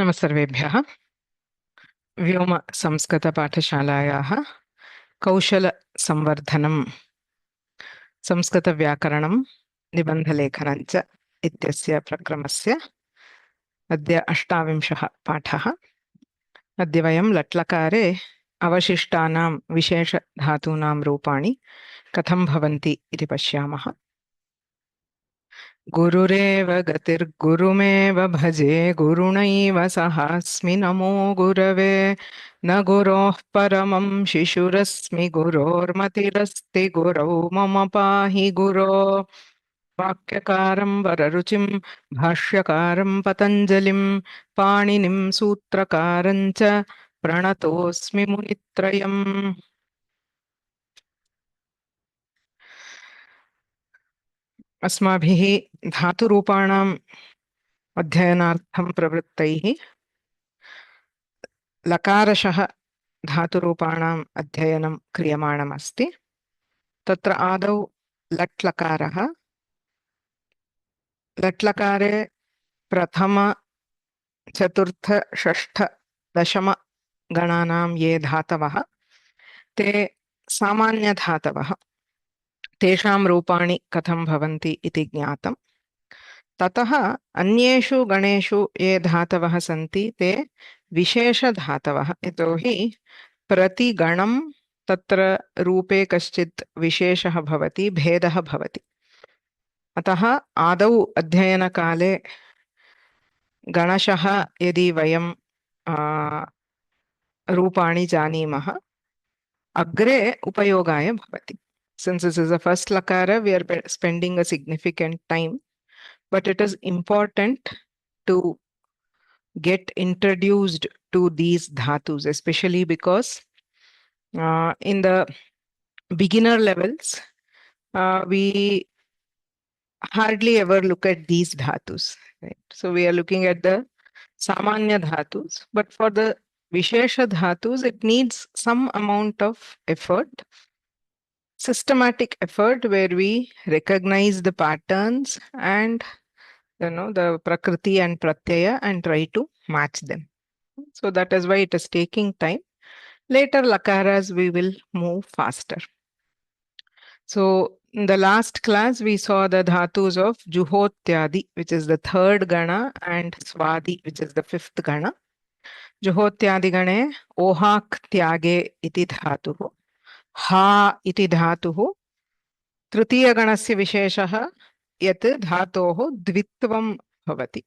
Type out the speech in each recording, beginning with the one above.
नमस्सर्वेभ्यः। व्योम संस्कृतपाठशालायाः कौशलसंवर्धनं संस्कृतव्याकरणं निबन्धलेखनञ्च इत्यस्य प्रक्रमस्य अद्य 28 पाठः। अद्य वयं लट्लकारे अवशिष्टानां विशेषधातूनां रूपाणि कथं भवन्ति इति पश्यामः। गुरुरेव गतिर्गुरुमेव भजे गुरुणैव सहास्मि नमो गुरवे न गुरोः परमं शिशुरस्मि गुरोर्मतिरस्ति गुरौ मम पाहि गुरो। वाक्यकारं वररुचिं भाष्यकारं पतञ्जलिं पाणिनिं सूत्रकारं च प्रणतोऽस्मि मुनित्रयम्। अस्माभिः धातुरूपाणाम् अध्ययनार्थं प्रवृत्तैः लकारशः धातुरूपाणाम् अध्ययनं क्रियमाणमस्ति। तत्र आदौ लट्लकारः। लट्लकारे प्रथम चतुर्थ षष्ठ दशम गणानां ये धातवः ते सामान्यधातवः। तेषां रूपाणि कथं भवन्ति इति ज्ञातम्। ततः अन्येषु गणेषु ये धातवः सन्ति ते विशेषधातवः। यतोहि प्रतिगणं तत्र रूपे कश्चित् विशेषः भवति, भेदः भवति। अतः आदौ अध्ययनकाले गणशः यदि वयं रूपाणि जानीमः अग्रे उपयोगाय भवति. Since this is the first lakara, we are spending a significant time, but it is important to get introduced to these dhatus, especially because in the beginner levels, we hardly ever look at these dhatus, right? So we are looking at the samanya dhatus, but for the vishesha dhatus, it needs some amount of effort, systematic effort, where we recognize the patterns and the prakriti and pratyaya and try to match them. So that is why it is taking time. Later lakaras we will move faster. So in the last class we saw the dhatus of juhotyadi, which is the third gana, and swadi, which is the fifth gana. जुहोत्यादि गणे ओहाक् त्यागे इति धातुः, हा इति धातुः तृतीयगणस्य विशेषः यत् धातोः द्वित्वं भवति।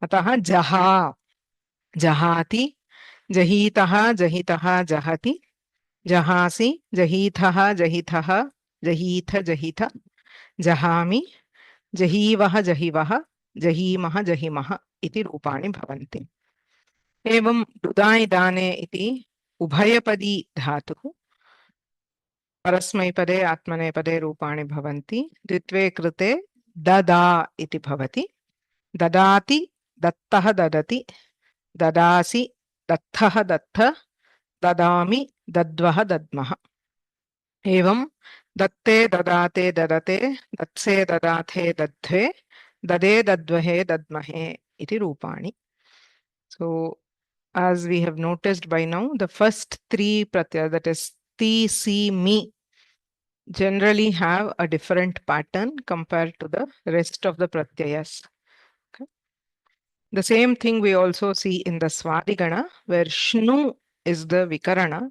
अतः जहा, जहाति, जहीतः, जहितः, जहति, जहासि, जहीथः, जहिथः, जहीथ, जहिथ, जहामि, जहीवः, जहिवः, जहीमः, जहिमः इति रूपाणि भवन्ति। एवं दुदानि दाने इति उभयपदी धातुः परस्मैपदे आत्मनेपदे रूपाणि भवन्ति। द्वित्वे कृते ददा इति भवति। ददाति, दत्तः, ददति, ददासि, दत्थः, दत्थ, ददामि, दद्वः, दद्मः। एवं दत्ते, ददाते, ददते, दत्से, ददाथे, दध्वे, ददे, दद्वहे, दद्महे इति रूपाणि. So as we have noticed by now, the first three pratyaya, that is ti, si, mi, generally have a different pattern compared to the rest of the pratyayas. Okay. The same thing we also see in the swadigana, where shnu is the vikarana,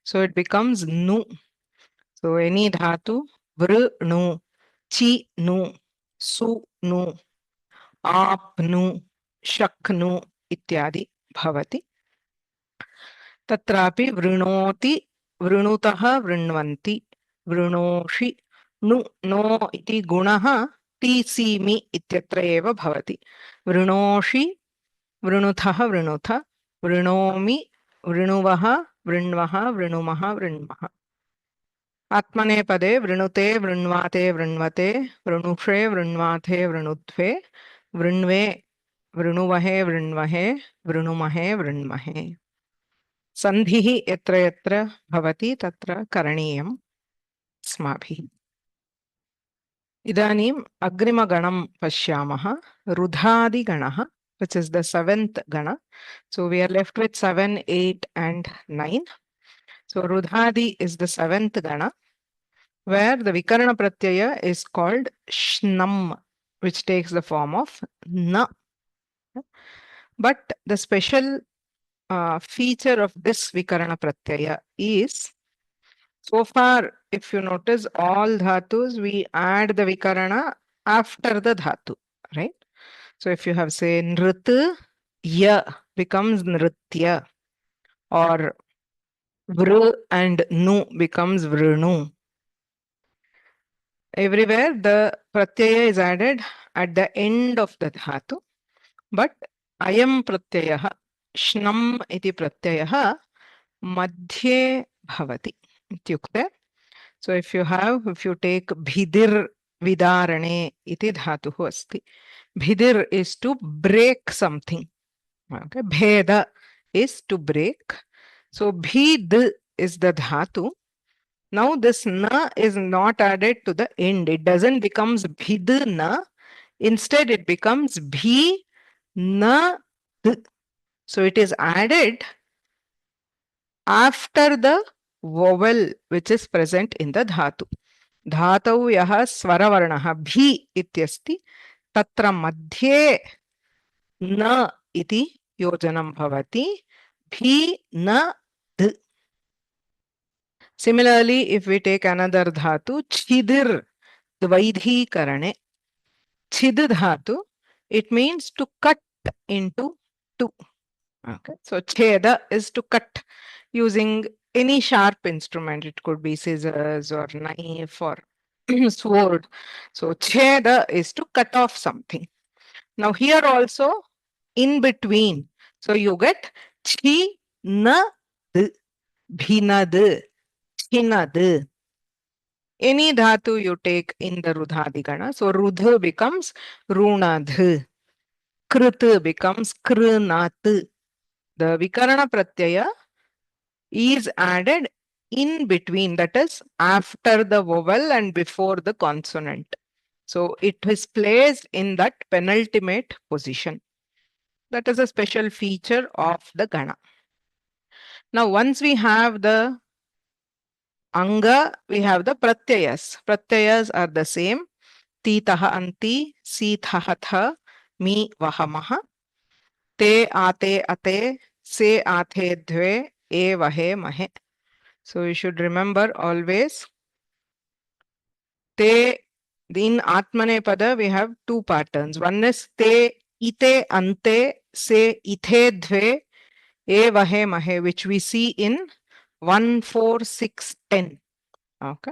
so it becomes nu. So any dhatu, vr nu, chi nu, su nu, ap nu, shak nu ityadi bhavati. तत्रापि वृणोति, वृणुतः, वृण्वन्ति, वृणोषि, नु, नो इति गुणः टीसीमि इत्यत्र एव भवति। वृणोषि, वृणुथः, वृणुथ, वृणोमि, वृणुवः, वृण्वः, वृणुमः, वृण्मः। आत्मनेपदे वृणुते, वृण्वाते, वृण्वते, वृणुषे, वृण्वाथे, वृणुध्वे, वृण्वे, वृणुवहे, वृण्वहे, वृणुमहे, वृण्महे। सन्धिः यत्र यत्र भवति तत्र करणीयम् अस्माभिः। इदानीम् अग्रिमगणं पश्यामः, रुधादिगणः। which is the seventh gana. So we are left with 7, 8, and 9. So Rudhadi is the seventh gana, where the Vikarana Pratyaya is called Shnam, which takes the form of Na. But the special feature of this Vikarana Pratyaya is, so far, if you notice, all dhatus, we add the Vikarana after the dhatu, right? So if you have, say, Nrit, Ya becomes Nritya, or Vr and Nu becomes Vrnu. Everywhere the pratyaya is added at the end of the dhatu, but ayam pratyaya, shnam iti pratyaya, madhye bhavati ityukte. So if you take bhidir vidarane iti dhatuhu asti. Bhidir is to break something. Okay, bheda is to break. So bhid is the dhatu. Now this na is not added to the end. It doesn't becomes bhid na. Instead, it becomes bhi na d. So it is added after the vowel which is present in the dhatu. Dhatau yaha swaravarnaha bhi ityasti tatra madhye na iti yojanam bhavati bhi na d. Similarly, if we take another dhatu, chidir dvaidhikarane. Chid dhatu, it means to cut into two. Okay, so cheda is to cut using any sharp instrument. It could be scissors or knife or sword. So cheda is to cut off something. Now here also in between, so you get chi na d, bhinad, chinad. Any dhatu you take in the Rudhadigana. So Rudha becomes Runadh. Krit becomes Krnat. The Vikarana Pratyaya is added in between, that is after the vowel and before the consonant. So it is placed in that penultimate position. That is a special feature of the Gana. Now once we have the Anga, we have the Pratyayas. Pratyayas are the same. Titaha anti, sithaha tha, mi vahamaha. Te ate ate, se ate dve, e vahe mahe. So you should remember always. Te, in Atmanepada, we have two patterns. One is te ite ante, se ithe dve, e vahe mahe, which we see in 1, 4, 6, 10. Okay.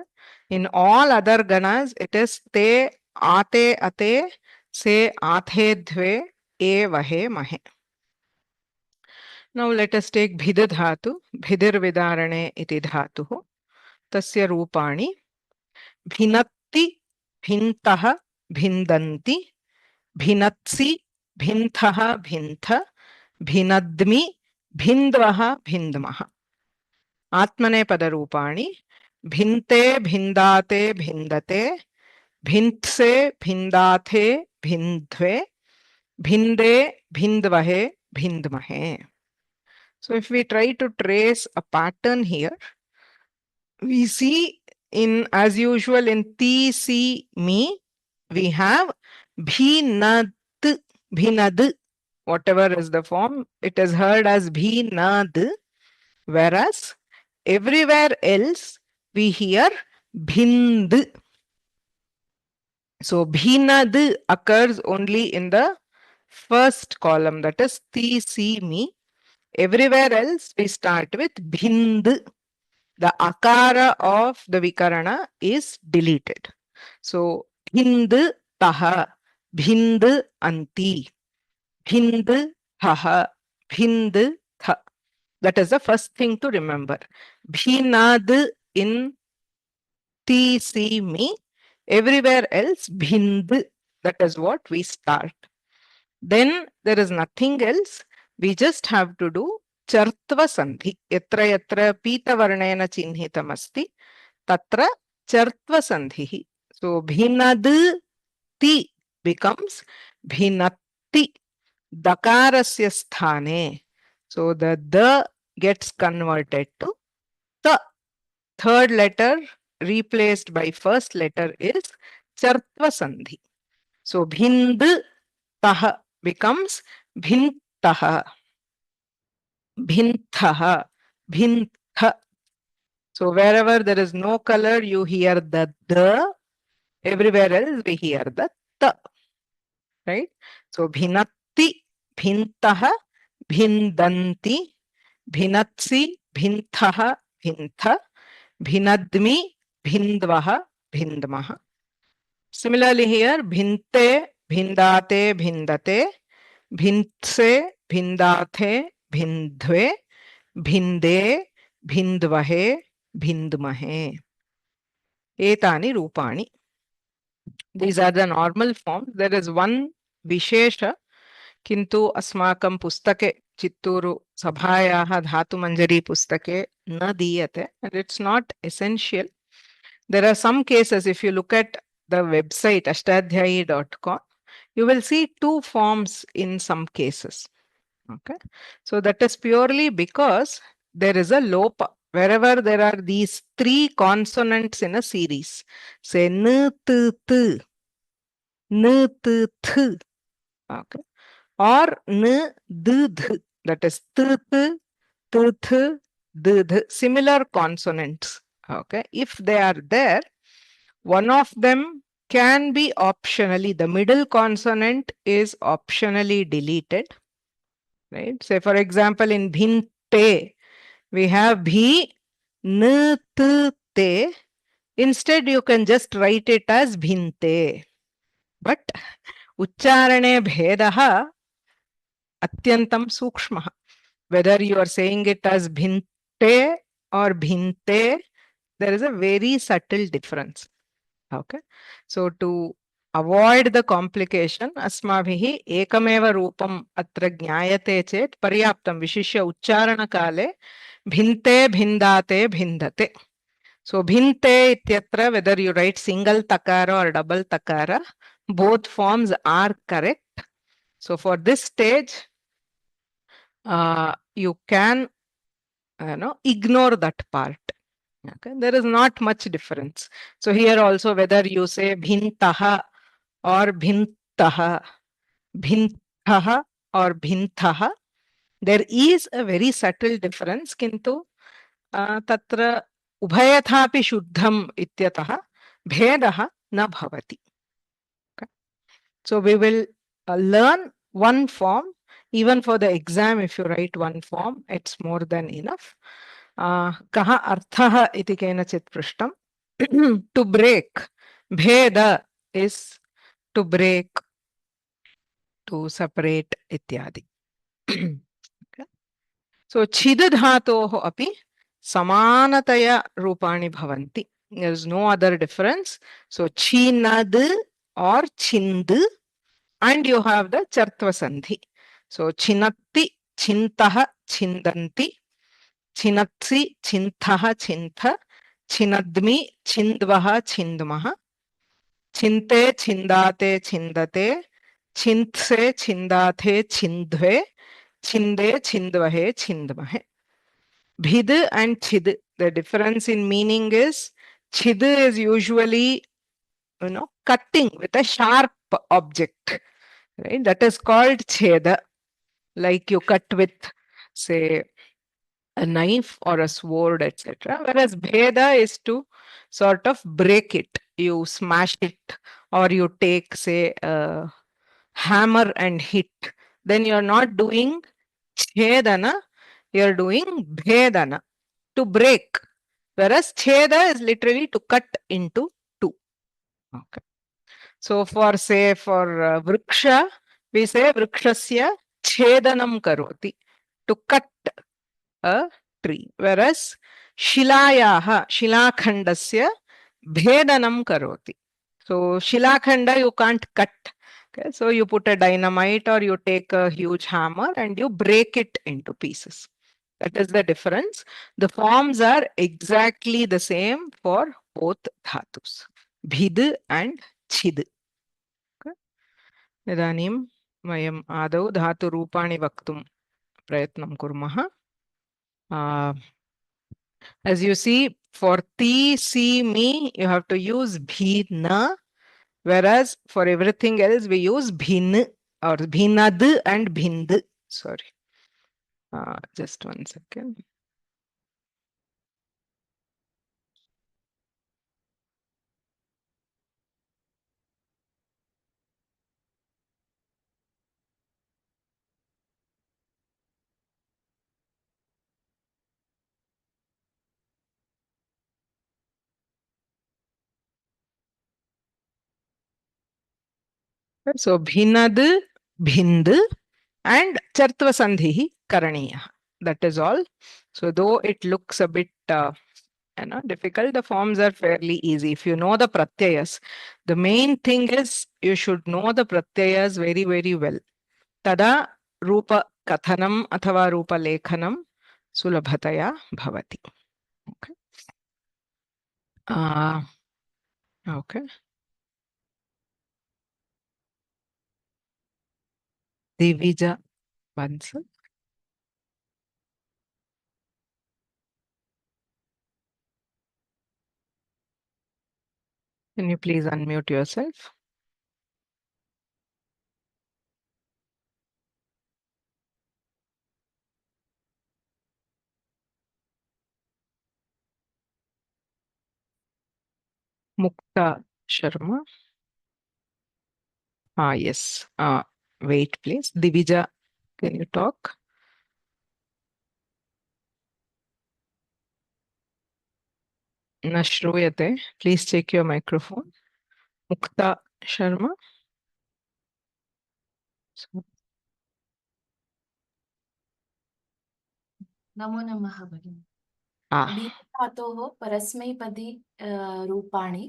In all other ganas, it is te ate ate, se athe dve, e vahe mahe. Now let us take bhid dhatu, bhidir vidarane iti dhatuhu. Tasya rupani, bhinatti, bhintaha, bhindanti, bhinatsi, bhinthaha, bhintha, bhinadmi, bhindvaha, bhindmaha. Atmanepada rupani, bhinte, bhindate, bhindate, bhintse, bhindathe, bhindve, bhinde, bhindvahe, bhindmahe. So if we try to trace a pattern here, we see in, as usual, in ti, si, mi, we have bhinad, bhinad, whatever is the form, it is heard as bhinad, whereas everywhere else we hear bhind. So bhinad occurs only in the first column, that is ti, si, mi. Everywhere else we start with bhind. The akara of the vikarana is deleted. So bhind taha, bhind anti, bhind thaha, bhind tha. That is the first thing to remember. Bhinad in ti, si, mi. Everywhere else bhind. That is what we start. Then there is nothing else. We just have to do chartva sandhi. Yatra yatra pita varnena chinhitam asti. Tatra chartva sandhi. So bhinad ti becomes bhinatti. dakarasya sthane. So the gets converted to ta. Third letter replaced by first letter is chartva sandhi. So bhind taha becomes bhintaha, bhintha, bhintha. So wherever there is no color, you hear the. Everywhere else, we hear the ta. Right? So bhinatti, bhintaha, bhindanti, bhinatsi, bhintha, bhintha, bhinadmi, bhindvaha, bhindmaha. Similarly here, bhinte, bhindate, bhindate, bhintse, bhindate, bhindve, bhinde, bhindvahe, bhindmahe. Etani rupani. These are the normal forms. There is one Vishesha, किन्तु अस्माकं पुस्तके चित्तूरु सभायाः धातुमञ्जरी पुस्तके न दीयते, and it's not essential. There are some cases, if you look at the website ashtadhyayi.com, you will see two forms in some cases. Okay, so that is purely because there is a lopa. Wherever there are these three consonants in a series, say n, t, t, n, t, th, okay, or n, d, th, that is t, t, t, th, d, th, similar consonants. Okay, if they are there, one of them can be optionally, the middle consonant is optionally deleted. Right? Say, for example, in bhinte, we have bhi, n, t, te. Instead, you can just write it as bhinte. But uchcharane bhedaha atyantam sukshmaha. Whether you are saying it as bhinte or bhinte, there is a very subtle difference. Okay. So to avoid the complication, अस्माभिः एकमेव रूपम् अत्र ज्ञायते चेत् पर्याप्तं, विशिष्य उच्चारणकाले भिन्ते, भिन्दाते, भिन्दते. So bhinte ityatra, whether you write single takara or double takara, both forms are correct. So for this stage, you can ignore that part. Okay, there is not much difference. So here also, whether you say bhintaha or bhintaha, bhintaha or bhintaha, there is a very subtle difference. Kintu tatra ubhayathapi shuddham ityatah bhedaha na bhavati. Okay. So we will learn one form. Even for the exam, if you write one form, it's more than enough. Kaha arthaha iti kenachit prishtam. To break. Bheda is to break, to separate, ityadi. Okay. So chid dhatoh api samanataya rupani bhavanti. There is no other difference. So chinad or chind, and you have the chartva sandhi. So chinatti, chintaha, chindanti, chinatsi, chinthaha, chintha, chinadmi, chindvaha, chindmaha, chinte, chindate, chindate, chintse, chindate, chindve, chinde, chindvahe, chindmahe. Bhid and chid, the difference in meaning is chid is usually, cutting with a sharp object, right? That is called cheda, like you cut with, say, a knife or a sword, etc. Whereas bheda is to sort of break it. You smash it, or you take, say, a hammer and hit. Then you're not doing chedana, you're doing bhedana, to break. Whereas cheda is literally to cut into two. Okay. So for, say, for vriksha, we say vrikshasya chedanam karoti, to cut a tree. Whereas shilayaha, shilakhandasya bhedanam karoti. So shilakhanda you can't cut. Okay, so you put a dynamite or you take a huge hammer and you break it into pieces. That is the difference. The forms are exactly the same for both dhatus, bhid and chid. Okay. Idanim वयम् आदौ धातुरूपाणि वक्तुं प्रयत्नं कुर्मः. As you see, for ti, si, mi, you have to use bhina, whereas for everything else we use bhin or bhinad and bhind. Sorry. Just one second. So bhinad, bhind and chartva sandhi karaniya. That is all. So though it looks a bit difficult, the forms are fairly easy. If you know the pratyayas, the main thing is you should know the pratyayas very, very well. Tada rupa kathanam athava rupa lekhanam sulabhataya bhavati. Okay. Okay. Divija Bansal. Can you please unmute yourself? Mukta Sharma. Yes. Wait, please. Divija, can you talk? Na shruyate. Please check your microphone. Mukta Sharma. नमो नमः भगिनि। Ah. भिन्नधातोः परस्मैपदी रूपाणि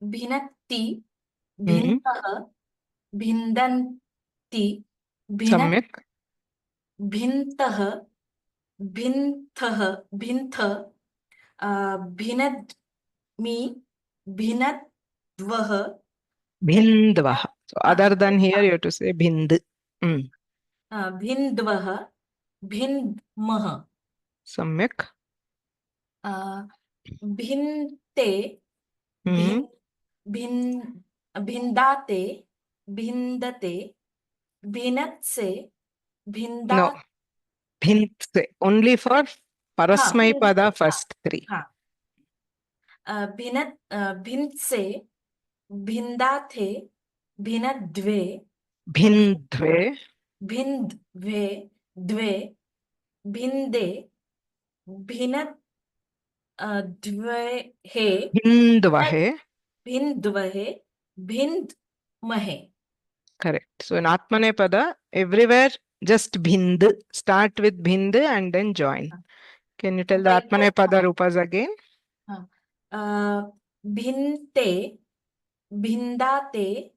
भिनत्ति, भिन्नः, भिन्दन्ति, Samyak. भिन्तः, भिन्थः, भिन्थ, भिनद्मि, भिनद्वः, Bhindvaha. So other than here, you have to say bhind. भिन्द्वः, भिन्मः, Samyak. भिन्ते, भिन्दाते, भिन्दते, भिनत्से, भिन्दा. No. Bhintse. Only for Parasmaipada first three. भिन्त्से, भिन्दाथे, भिनद्वे, Bhindve. भिन्द्वे, द्वे, भिन्दे, भिनद् द्वे हे, Bhindvahe. भिन्द्वहे, भिन्द्महे. Correct. So in Atmanepada, everywhere just bhind. Start with bhind and then join. Can you tell the Atmanepada rupas again? भिन्ते, भिन्दाते,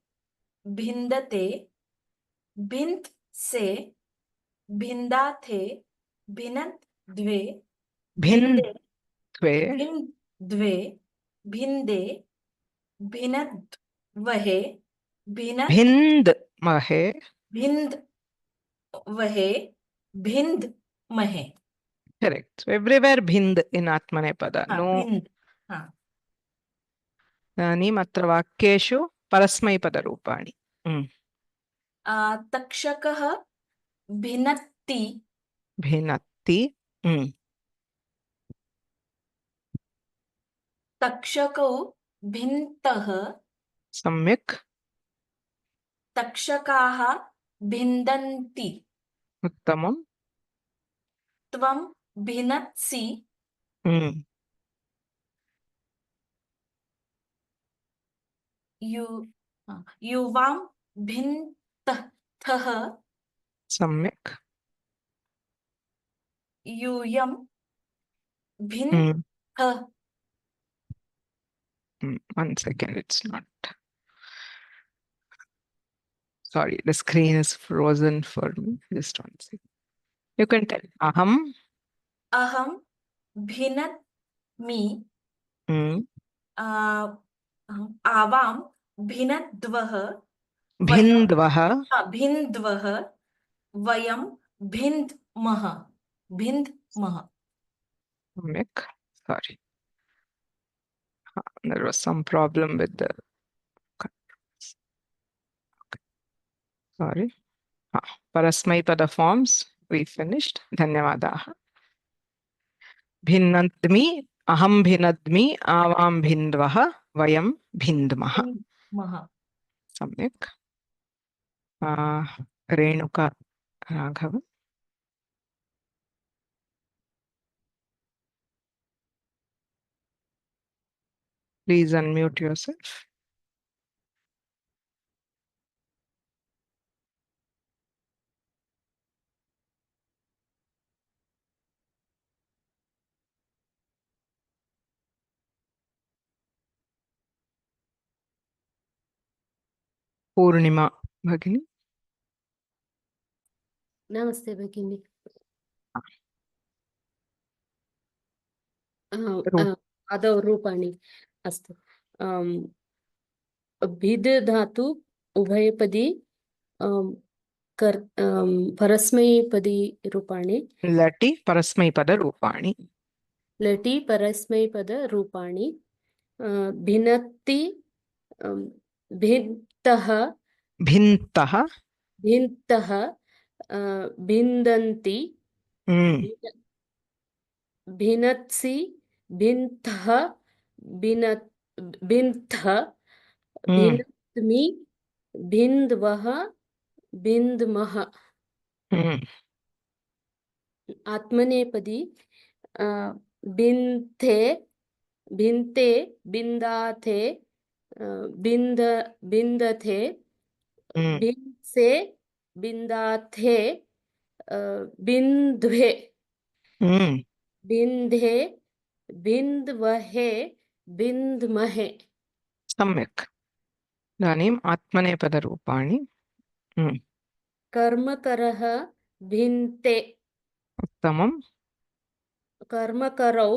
भिन्दते, भिन्त्से, भिन्दाथे, भिनद्वे, भिन्दे, भिन्द्वे, भिन्दे, भिनद्वहे, भिन्दमहे. भिन्द्वहे, भिन्द्महे. Correct. So everywhere bhind in Atmanepada. No. Idanim atra vakyeshu parasmaipada rupani. तक्षकः भिनत्ति, Bhinatti. तक्षकौ भिन्तः, Samyak. तक्षकाः भिन्दन्ति, Uttamam. त्वं भिनत्सि, युवां भिन्तथः, Samyak. यूयं भिन्थः. 1 second, it's not. Sorry, the screen is frozen for me. Just 1 second. You can tell. Aham. Aham भिनत्मि, आवां भिनद्वः, भिन्द्वः भिन्द्वः वयं भिन्द्मः भिन्द्मः सम्यक् sorry there was some problem with the sorry परस्मैपद forms we finished धन्यवादाः भिन्नद्मि अहं भिनद्मि आवां भिन्द्वः वयं भिन्द्मः भिन्द्मः सम्यक् Renuka Raghava please unmute yourself पूर्णिमा भगिनी नमस्ते भगिनी आदौ रूपाणि अस्तु भिद् धातु उभयपदी परस्मैपदी रूपाणि लटि परस्मैपद रूपाणि लटि परस्मैपद रूपाणि भिनत्ति भिन्तः भिन्तः भिन्तः भिन्दन्ति भिनत्सि भिन्तः भिन्थः भिनत्मि भिन्द्वः भिन्द्मः आत्मनेपदी भिन्थे भिन्ते बिन्दाथे बिन्दथे भिन्से बिन्दाथे बिन्द्वे बिन्धे बिन्द्वहे बिन्द्महे सम्यक् इदानीम् आत्मनेपदरूपाणि कर्मकरः भिन्ते उत्तमं कर्मकरौ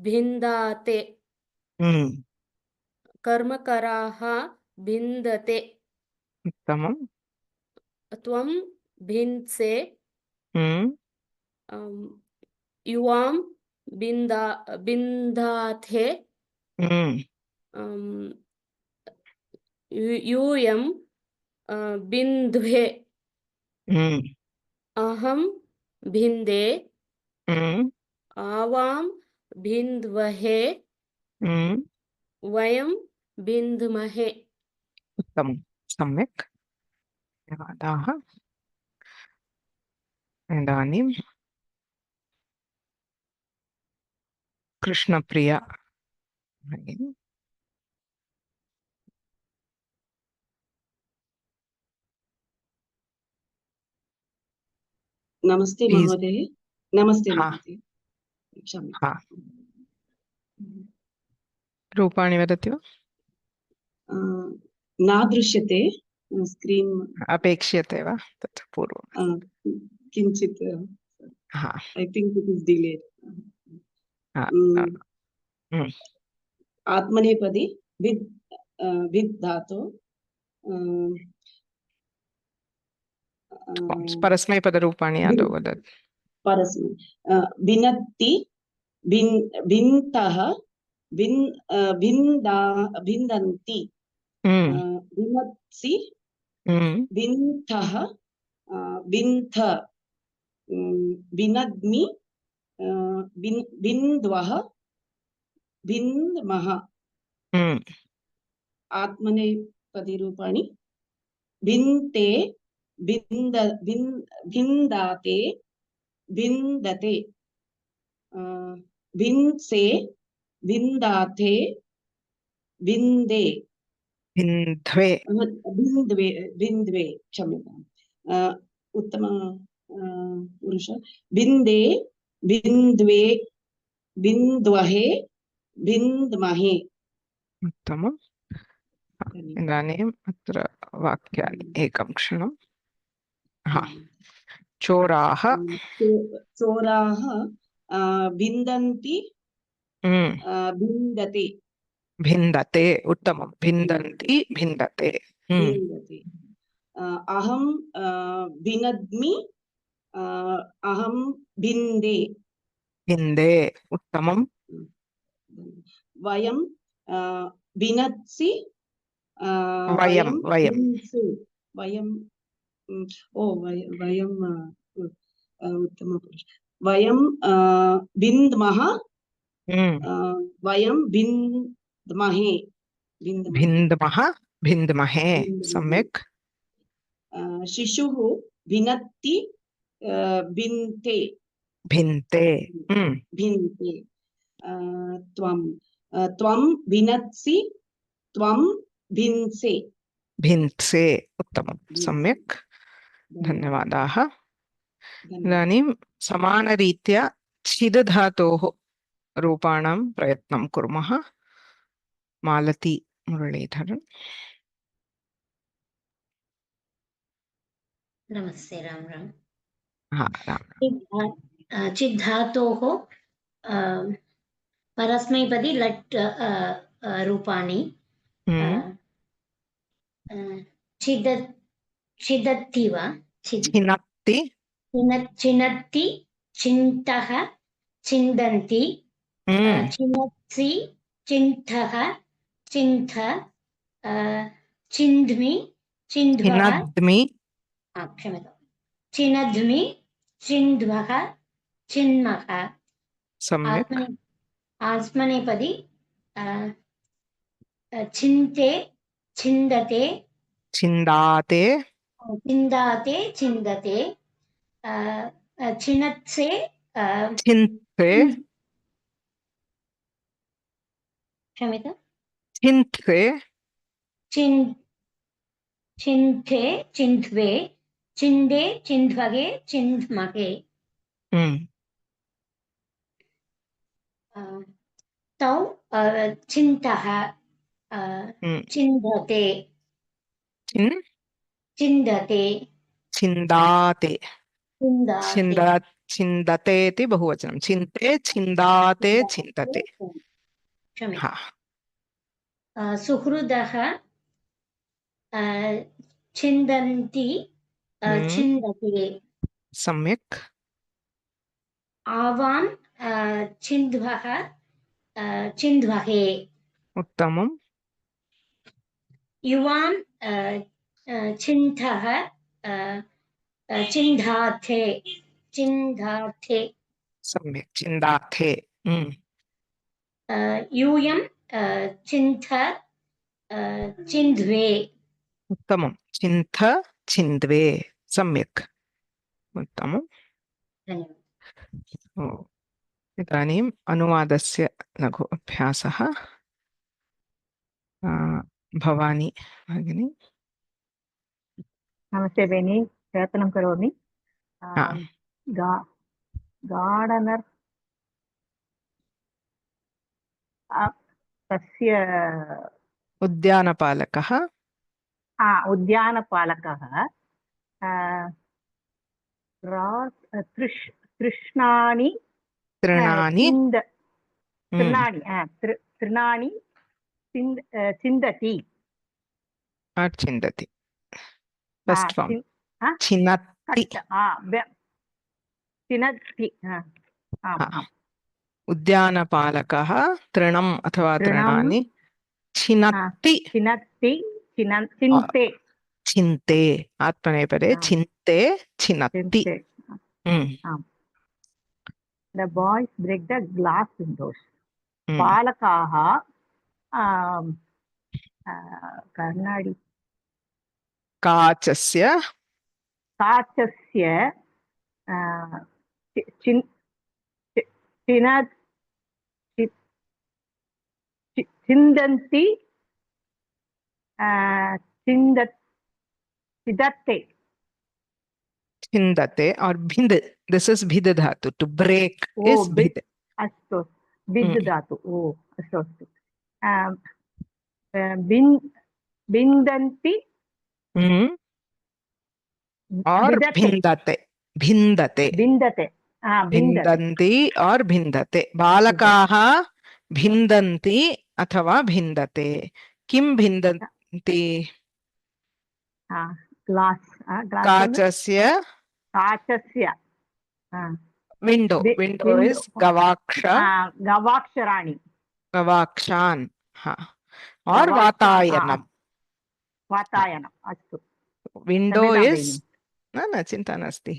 भिन्दाते कर्मकराः भिन्दते उत्तमं त्वं भिन्से युवां बिन्दाथे यूयं बिन्ध्वे अहं भिन्दे आवां बिन्द्वहे वयं बिन्द्महे उत्तमं सम्यक् धन्यवादाः इदानीं कृष्णप्रिया भगिनी नमस्ते Please. महोदय नमस्ते हाँ. महोदय क्षम्यताम् हाँ रूपाणि वदति वा न दृश्यते स्क्रीन् अपेक्ष्यते वा तत् पूर्वं किञ्चित् हा ऐ थिङ्क् इट् इस् डिलेड् आत्मनेपदी विद् धातु परस्मैपदरूपाणि आदौ वदतु परस्मै भिनत्ति भिन्तः भिन्दन्ति भिनत्सि भिन्थः भिन्थ भिनद्मि बिन्द्वः बिन्द्मः आत्मनेपदीरूपाणि भिन्ते भिन्दाते भिन्दते भिन्से भिन्दाथे भिन्दे भिन्द्वे भिन्द्वे क्षम्यताम् उत्तम पुरुष भिन्दे भिन्द्वे बिन्द्वहे बिन्द्महे उत्तमम् इदानीम् अत्र वाक्यानि एकं क्षणं हा चोराः चोराः भिन्दन्ति भिन्दते भिन्दते उत्तमं भिन्दन्ति भिन्दते भिन्दति अहं भिनद्मि अहं भिन्दे भिन्दे उत्तमम् वयं भिनत्सि वयं वयं भिन्से वयं वयं उत्तमपुरुष वयं भिन्द्मः वयं भिन्द्महे भिन्दमः भिन्दमहे सम्यक् शिशुः भिनत्ति भिन्ते भिन्ते भिन्ते त्वं त्वं भिनत्सि त्वं भिन्से भिन्से उत्तमं सम्यक् धन्यवादाः इदानीं समानरीत्या छिद् धातोः रूपाणां प्रयत्नं कुर्मः मालती मुरलीधरन् नमस्ते राम राम हा राम चिद् धातोः परस्मैपदी लट् रूपाणि छिदति वा छिनत्ति छिनत्ति चिन्तः छिन्दन्ति छिनत्सि चिन्तः चिन्थ चिन्ध्मि चिन्ध्वः छिनद्मि क्षम्यतां छिनद्मि चिन्ध्वः चिन्मः सम्यक् आत्मनेपदी चिन्ते छिन्दते छिन्दाते चिन्दाते छिन्दते छिनत्से छिन्त्से क्षम्यतां छिन्त्से चिन्थे चिन्ध्वे चिन्दे चिन्ध्वगे चिन्ध्महे तौ चिन्तः चिन्दते चिन्दते छिन्दाते चिन्दाते छिन्दते इति बहुवचनं छिन्ते छिन्दाते छिन्तते क्षम्यतां सुहृदः छिन्दन्ति छिन्दते सम्यक् आवां छिन्ध्वः छिन्ध्वहे उत्तमं युवां चिन्थः चिन्धाथे चिन्धाथे सम्यक् छिन्दाथे यूयं चिन्थ चिन्ध्वे उत्तमं चिन्थ छिन्द्वे सम्यक् उत्तमम् इदानीम् अनुवादस्य लघु अभ्यासः भवानी भगिनी नमस्ते भगिनी प्रयत्नं करोमि गार्डनर् तस्य उद्यानपालकः उद्यानपालकः तृष्णानि तृणानि तृणानि चिन्दति छिन्दति फस्ट् फार्म् छिनत्ति चिनत्ति उद्यानपालकः तृणम् अथवा तृणानि छिनत्ति चिनत्ति चिन्ते Chhinte आत्मनेपदे Chhinte छिनत्ति The boys break the glass windows. पालकाः कर्णाडि काचस्य चिन्दन्ति चिदते छिन्दते और भिन्द दिस इज भिद धातु टू ब्रेक इज भिद अस्तु भिद धातु अस्तु अस्तु भिन्दन्ति और भिन्दते भिन्दते भिन्दते भिन्दन्ति और भिन्दते बालकाः भिन्दन्ति अथवा भिन्दते किं भिन्दन्ति ग्लास् ग्लास् काचस्य काचस्य window. Wi- Window window. is gavaksha, गवाक्षराणि gavakshan. Or Gavaksha, vatayanam. वातायनम् अस्तु Window क्षम्यतां is भगिनि. no chinta nasti.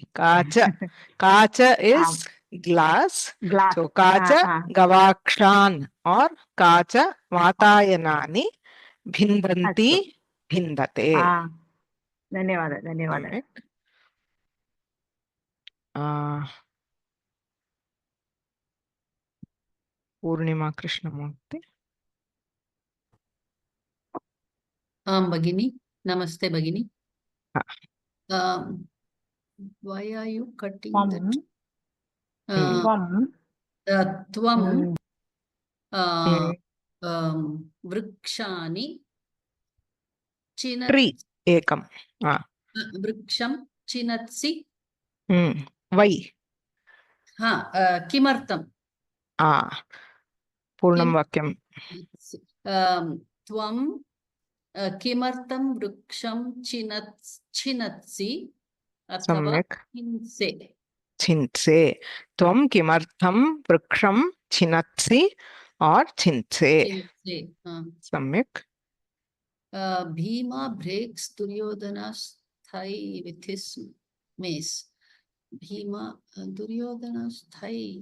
Kacha is glass. Glass So kacha gavakshan or kacha vatayanani bhindanti bhindate. धन्यवादः धन्यवादः Correct. Purnima Krishnamurti. आं भगिनी नमस्ते भगिनी why are you cutting that त्वं वृक्षाणि Tree ekam. वृक्षं चिनत्सि Why? किमर्थं Purnam vakyam. त्वं किमर्थं वृक्षं चिनत्सि अथवा Samyak. हिंसे Chintse. Tvam kimartham vriksham chinatsi or chintse. Samyak. Bhima breaks Duryodhana's thigh with his mace. Bhima, Duryodhana's thigh.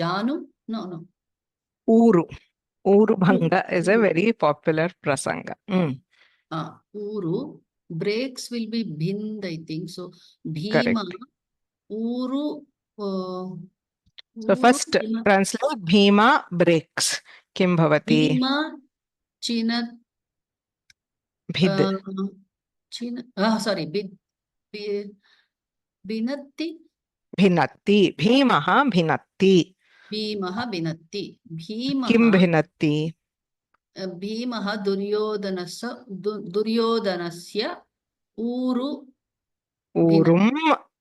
Janu? No. Uru. Uru Bhanga is a very popular prasanga. Uru. Breaks will be Bhind, I think. So, Bhima. Correct. Uru. So first translate Bhima breaks. Kim bhavati? Bhima Chinat. Bhid. Sorry. Bhinatti. Bhinatti. Bhimaha bhinatti. Bhimaha bhinatti. Kim bhinatti? Bhimaha Duryodhanasya Uru Urum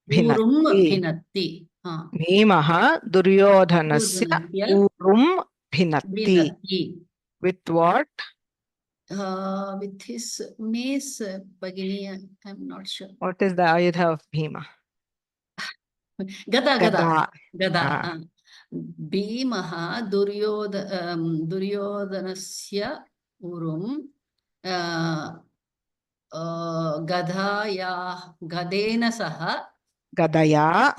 bhinatti. Bhimaha Duryodhanasya Urum bhinatti. With what? With his mace, Bhagini, I'm not sure. What is the Ayudha of Bhima? Gada. Bhimaha Duryodhanasya Urum Gadena Saha Gadaya.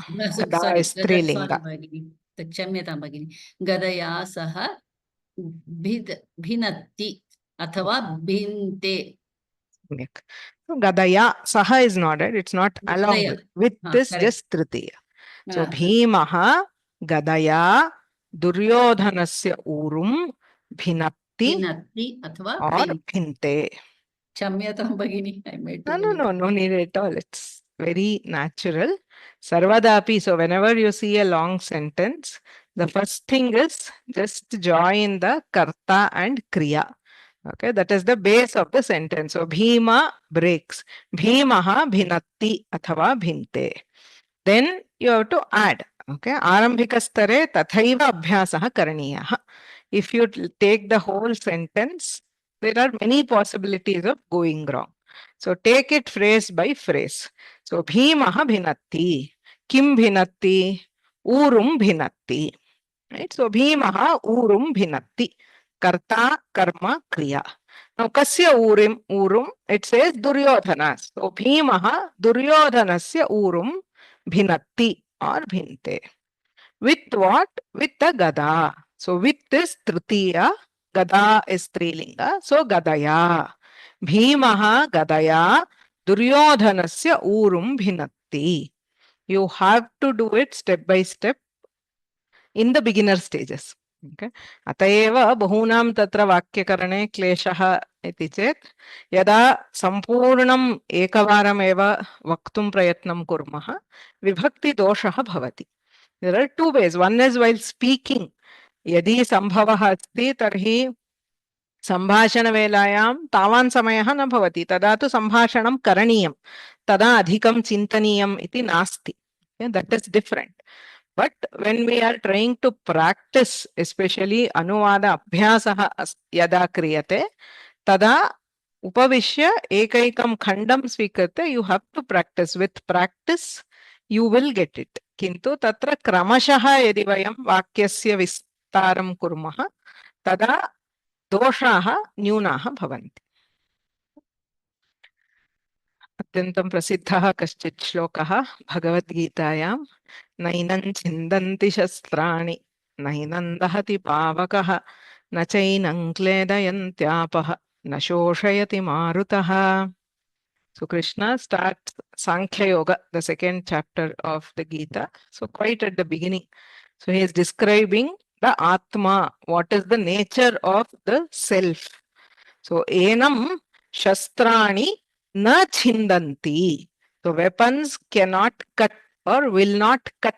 Gada is Strilinga. Kshamyatam Bhagini. Gadaya Saha Bhinatti Athava Bhinte. So Gadaya Saha is not it. It's not along with this just Tritiya. So Bhimaha Gadaya Duryodhanasya Urum Bhinatti or Bhinte. Kshamyatam Bhagini. I made No need at all. It's very natural. Sarvadapi. So whenever you see a long sentence, the first thing is just join the karta and kriya. Okay, that is the base of the sentence. So Bhima breaks. Bhimaha bhinatti athava bhinte. Then you have to add. Okay, arambhikastare tathaiva abhyasaha karaniyaha. If you take the whole sentence, there are many possibilities of going wrong. So take it phrase by phrase. So Bhimaha bhinatti. Kim bhinatti? Urum bhinatti. Right? So Bhimaha Urum bhinatti. Karta, karma, kriya. Now kasya urum? It says Duryodhana. So Bhimaha Duryodhanasya urum bhinatti or bhinte. With what? With the gada. So with this tritiya, gada is strilinga. So gadaya. Bhimaha gadaya Duryodhanasya urum bhinatti. You have to do it step by step in the beginner stages. Okay. Atayeva bahunam tatra vakyakarane kleshaha iti chet yada sampurnam ekavaram eva vaktum prayatnam kurmaha vibhakti doshaha bhavati. There are two ways. One is while speaking. Yadi sambhavaha asti tarhi Sambhashana velayam tavan samayaha na bhavati. Tada tu sambhashanam karaniyam. Tada adhikam chintaniyam iti nasti. Okay, that is different. But when we are trying to practice, especially anuvada abhyasaha yada kriyate, तदा उपविश्य एकैकं खण्डं स्वीकृत्य you have to practise with practice you will get it किन्तु तत्र क्रमशः यदि वयं वाक्यस्य विस्तारं कुर्मः तदा दोषाः न्यूनाः भवन्ति अत्यन्तं प्रसिद्धः कश्चित् श्लोकः भगवद्गीतायां नैनं छिन्दन्ति शस्त्राणि नैनं दहति पावकः न चैनं क्लेदयन्त्यापः न शोषयति मारुतः. So Krishna starts Sankhya Yoga, the second chapter of the Gita. So quite at the beginning. So he is describing the Atma, what is the nature of the self. So enam shastrani na chindanti. So weapons cannot cut or will not cut.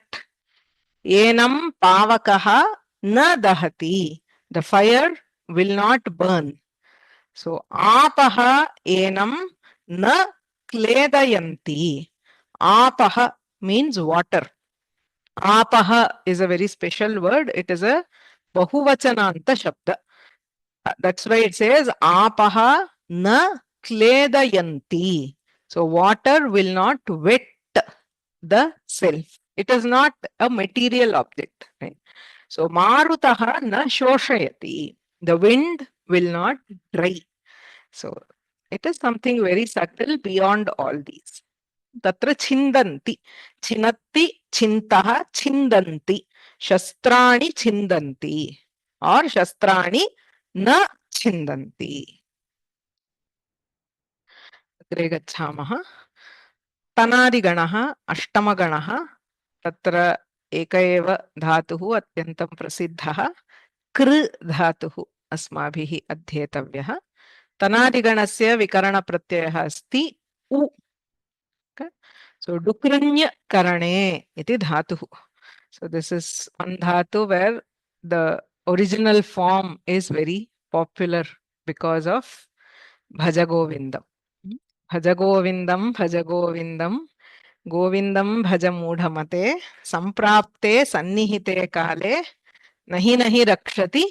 Enam pavakaha na dahati. The fire will not burn. So apaha enam na kledayanti. Apaha means water. Apaha is a very special word. It is a bahuvachananta shabda. That's why it says apaha na kledayanti. So water will not wet the self. It is not a material object. Right? So marutaha na shoshayati. The wind will not dry. So it is something very subtle beyond all these. Tatra chindanti. Chinatti, chintaha, chindanti. Shastrani chindanti. Or shastrani na chindanti. अग्रे गच्छामः. तनादिगणः अष्टमगणः तत्र एक एव धातुः अत्यन्तं प्रसिद्धः कृ धातुः अस्माभिः अध्येतव्यः. तनादिगणस्य विकरणप्रत्ययः अस्ति उ. So डुकृञ् करणे इति धातुः. So this is one dhatu where the original form is very popular because of Bhajagovindam. Bhajagovindam, Bhajagovindam, Govindam Bhajamudhamate, Samprapte Sannihite Kale, Nahi Nahi Rakshati,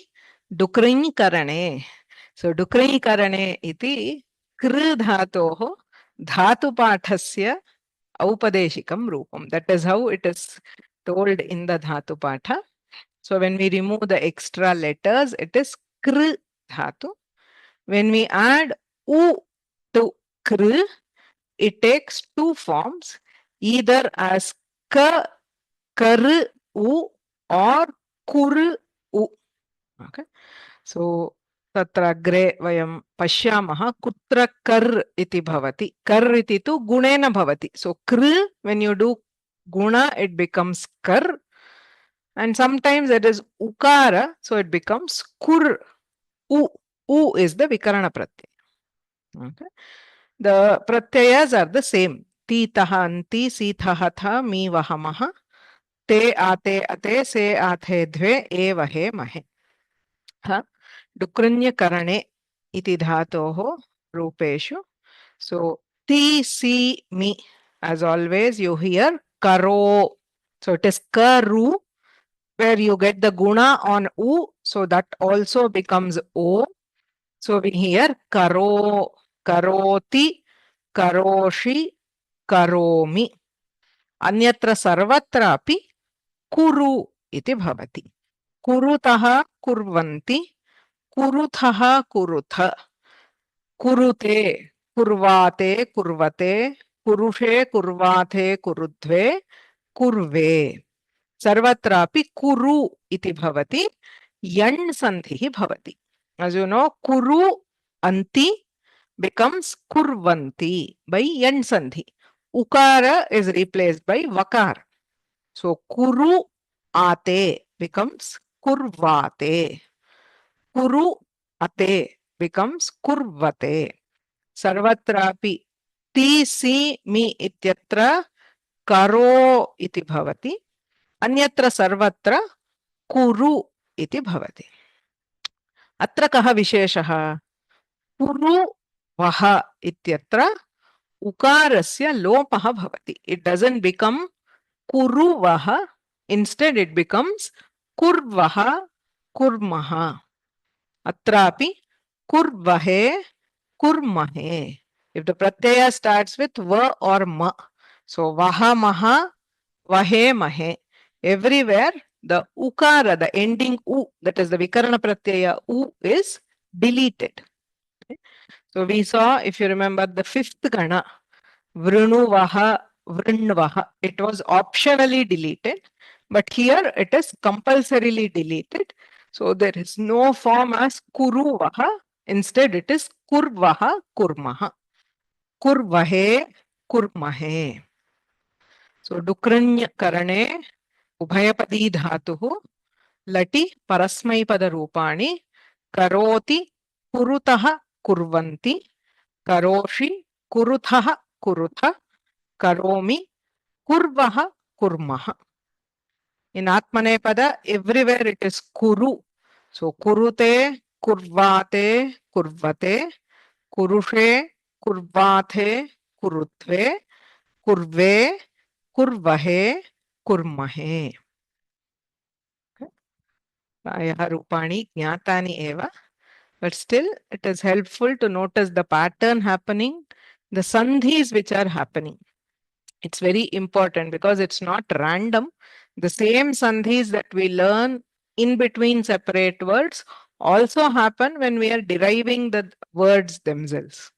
Dukriñ Karane. So Dukriñ Karane iti Kr dhatoho dhatu pathasya aupadeshikam rupam. That is how it is told in the dhatu patha. So when we remove the extra letters, it is Kr dhatu. When we add U to Kr, it takes two forms, either as Ka, Kar, U or Kur, U. Okay. So तत्र अग्रे वयं पश्यामः कुत्र कर् इति भवति. कर् इति तु गुणेन भवति. So कृ, when you do guna, it becomes kar, and sometimes it is ukara, so it becomes kur. U is the vikarana pratyaya. Okay. The pratyayas are the same. Ti taha anti, si tha tha, mi vahamaha, te ate ate, se athe dve, e vahe mahe. Dukrinya karane iti dhatoho rupeshu. So ti, si, mi. As always, you hear karo. So it is karu, where you get the guna on u, so that also becomes o. So we hear karo, karoti, karoshi, karomi. Anyatra sarvatra api kuru iti bhavati. Kurutaha kurvanti, kuruthaha kurutha, kurute, kurvate, kurvate, kurushe, kurvathe, kurudve, kurve. Sarvatrapi kuru iti bhavati, yan sandhihi bhavati. As you know, kuru anti becomes kurvanti by yan sandhi. Ukara is replaced by vakar. So kuru ate becomes kurvate. Kuru ate becomes kurvate. Sarvatrapi ti, si, mi ityatra karo iti bhavati. Anyatra sarvatra kuru iti bhavati. Atra kaha visheshah? Kuru vaha ityatra ukarasya lopaha bhavati. It doesn't become kuru vaha. Instead it becomes kurvaha, kurmaha. Atrapi kurvahe, kurmahe. If the pratyaya starts with va or ma, so vaha maha, vahe mahe. Everywhere the ukara, the ending u, that is the vikarana pratyaya u, is deleted. Okay. So we saw, if you remember, the fifth gana, Vrunuvaha, Vrunvaha. It was optionally deleted, but here it is compulsorily deleted. So there is no form as Kuruvaha. Instead, it is Kurvaha, Kurmaha. Kurvahe, Kurmahe. So Dukranya Karane, Ubhayapadi Dhatuhu, Lati Parasmaipada Rupani, Karoti, Kurutaha, Kurvanti, Karoshi, Kuruthaha, Kurutha, Karomi, Kurvaha, Kurmaha. In Atmanepada, everywhere it is Kuru. So Kurute, Kurvate, Kurvate, Kurushe, Kurvate, Kurutve, Kurve, Kurvahe, Kurmahe. Prayah Rupani Jnatani eva. But still, it is helpful to notice the pattern happening, the sandhis which are happening. It's very important because it's not random. The same sandhis that we learn in between separate words also happen when we are deriving the words themselves.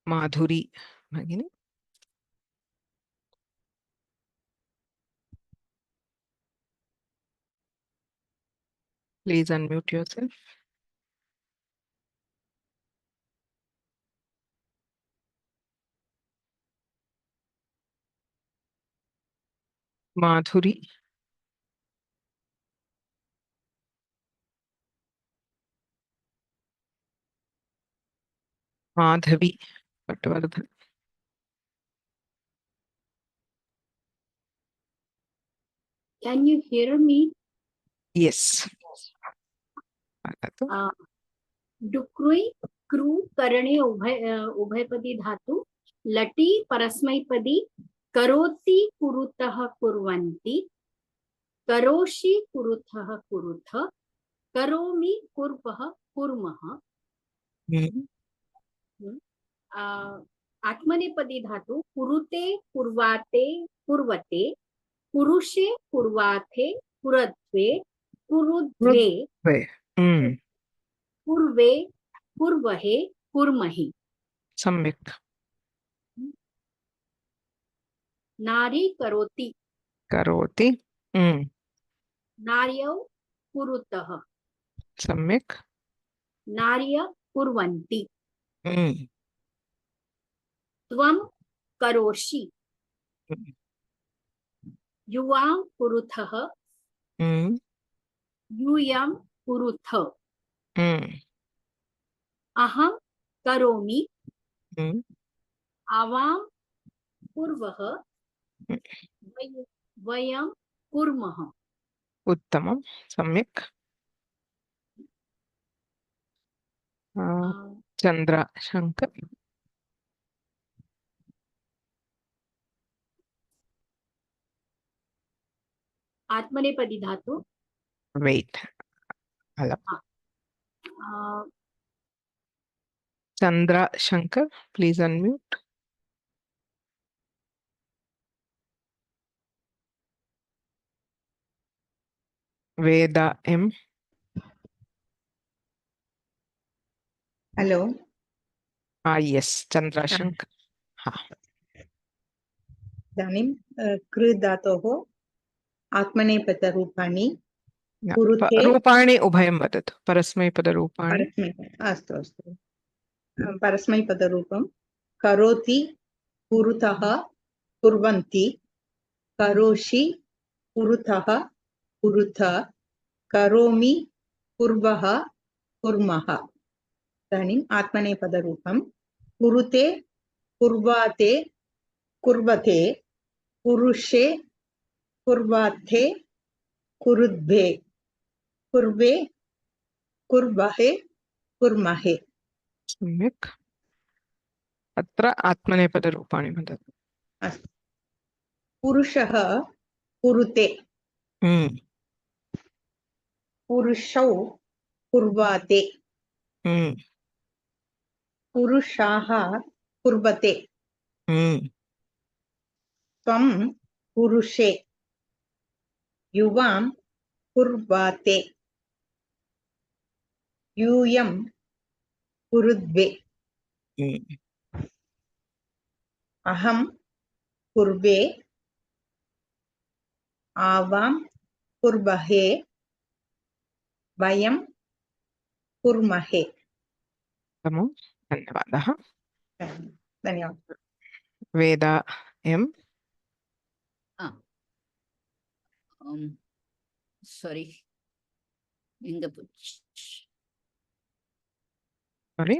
Madhuri. Bhagini. Please unmute yourself. Madhuri. Madhavi. Pattvardhan. Can you hear me? Yes. Patatu. डुक्रुई क्रू करणे उभयपदी धातु लटी परस्मैपदी करोति कुरुतः कुर्वन्ति करोषि कुरुथः कुरुथ करोमि कुर्वः कुर्मः आत्मनेपदी धातु कुरुते कुर्वाते कुर्वते कुरुषे कुर्वाथे कुरध्वे कुरुध्वे कुर्वे कुर्वहे कुर्महि सम्यक् नारी करोति करोति नार्यौ कुरुतः सम्यक् नार्य कुर्वन्ति त्वं करोषि युवां कुरुथः यूयं कुरुथ अहं करोमि आवां कुर्वः वयं कुर्मः उत्तमं सम्यक् चन्द्र शङ्कर आत्मनेपदी धातु wait Chandra Shankar please unmute Veda M hello yes Chandra Shankar इदानीं कृ धातोः आत्मनेपदरूपाणि रूपाणि उभयं वदतु परस्मैपदरूपाणि अस्तु अस्तु परस्मैपदरूपं करोति कुरुतः कुर्वन्ति करोषि कुरुतः कुरुथ करोमि कुर्वः कुर्मः इदानीम् आत्मनेपदरूपं कुरुते कुर्वाते कुर्वते कुरुषे कुर्वाथे कुरुद्भे कुर्वे कुर्वहे कुर्महे सम्यक् अत्र आत्मनेपदरूपाणि वदतु अस्तु पुरुषः कुरुते Mm. पुरुषौ कुर्वाते Mm. पुरुषाः कुर्वते Mm. त्वं पुरुषे युवां कुर्वाते यूयं कुरुद्वे Mm. अहं कुर्वे आवां कुर्वहे वयं कुर्महे उत्तमं. धन्यवादः. धन्यवादः वेदा M. Sorry. எங்க போச்சு? Sorry.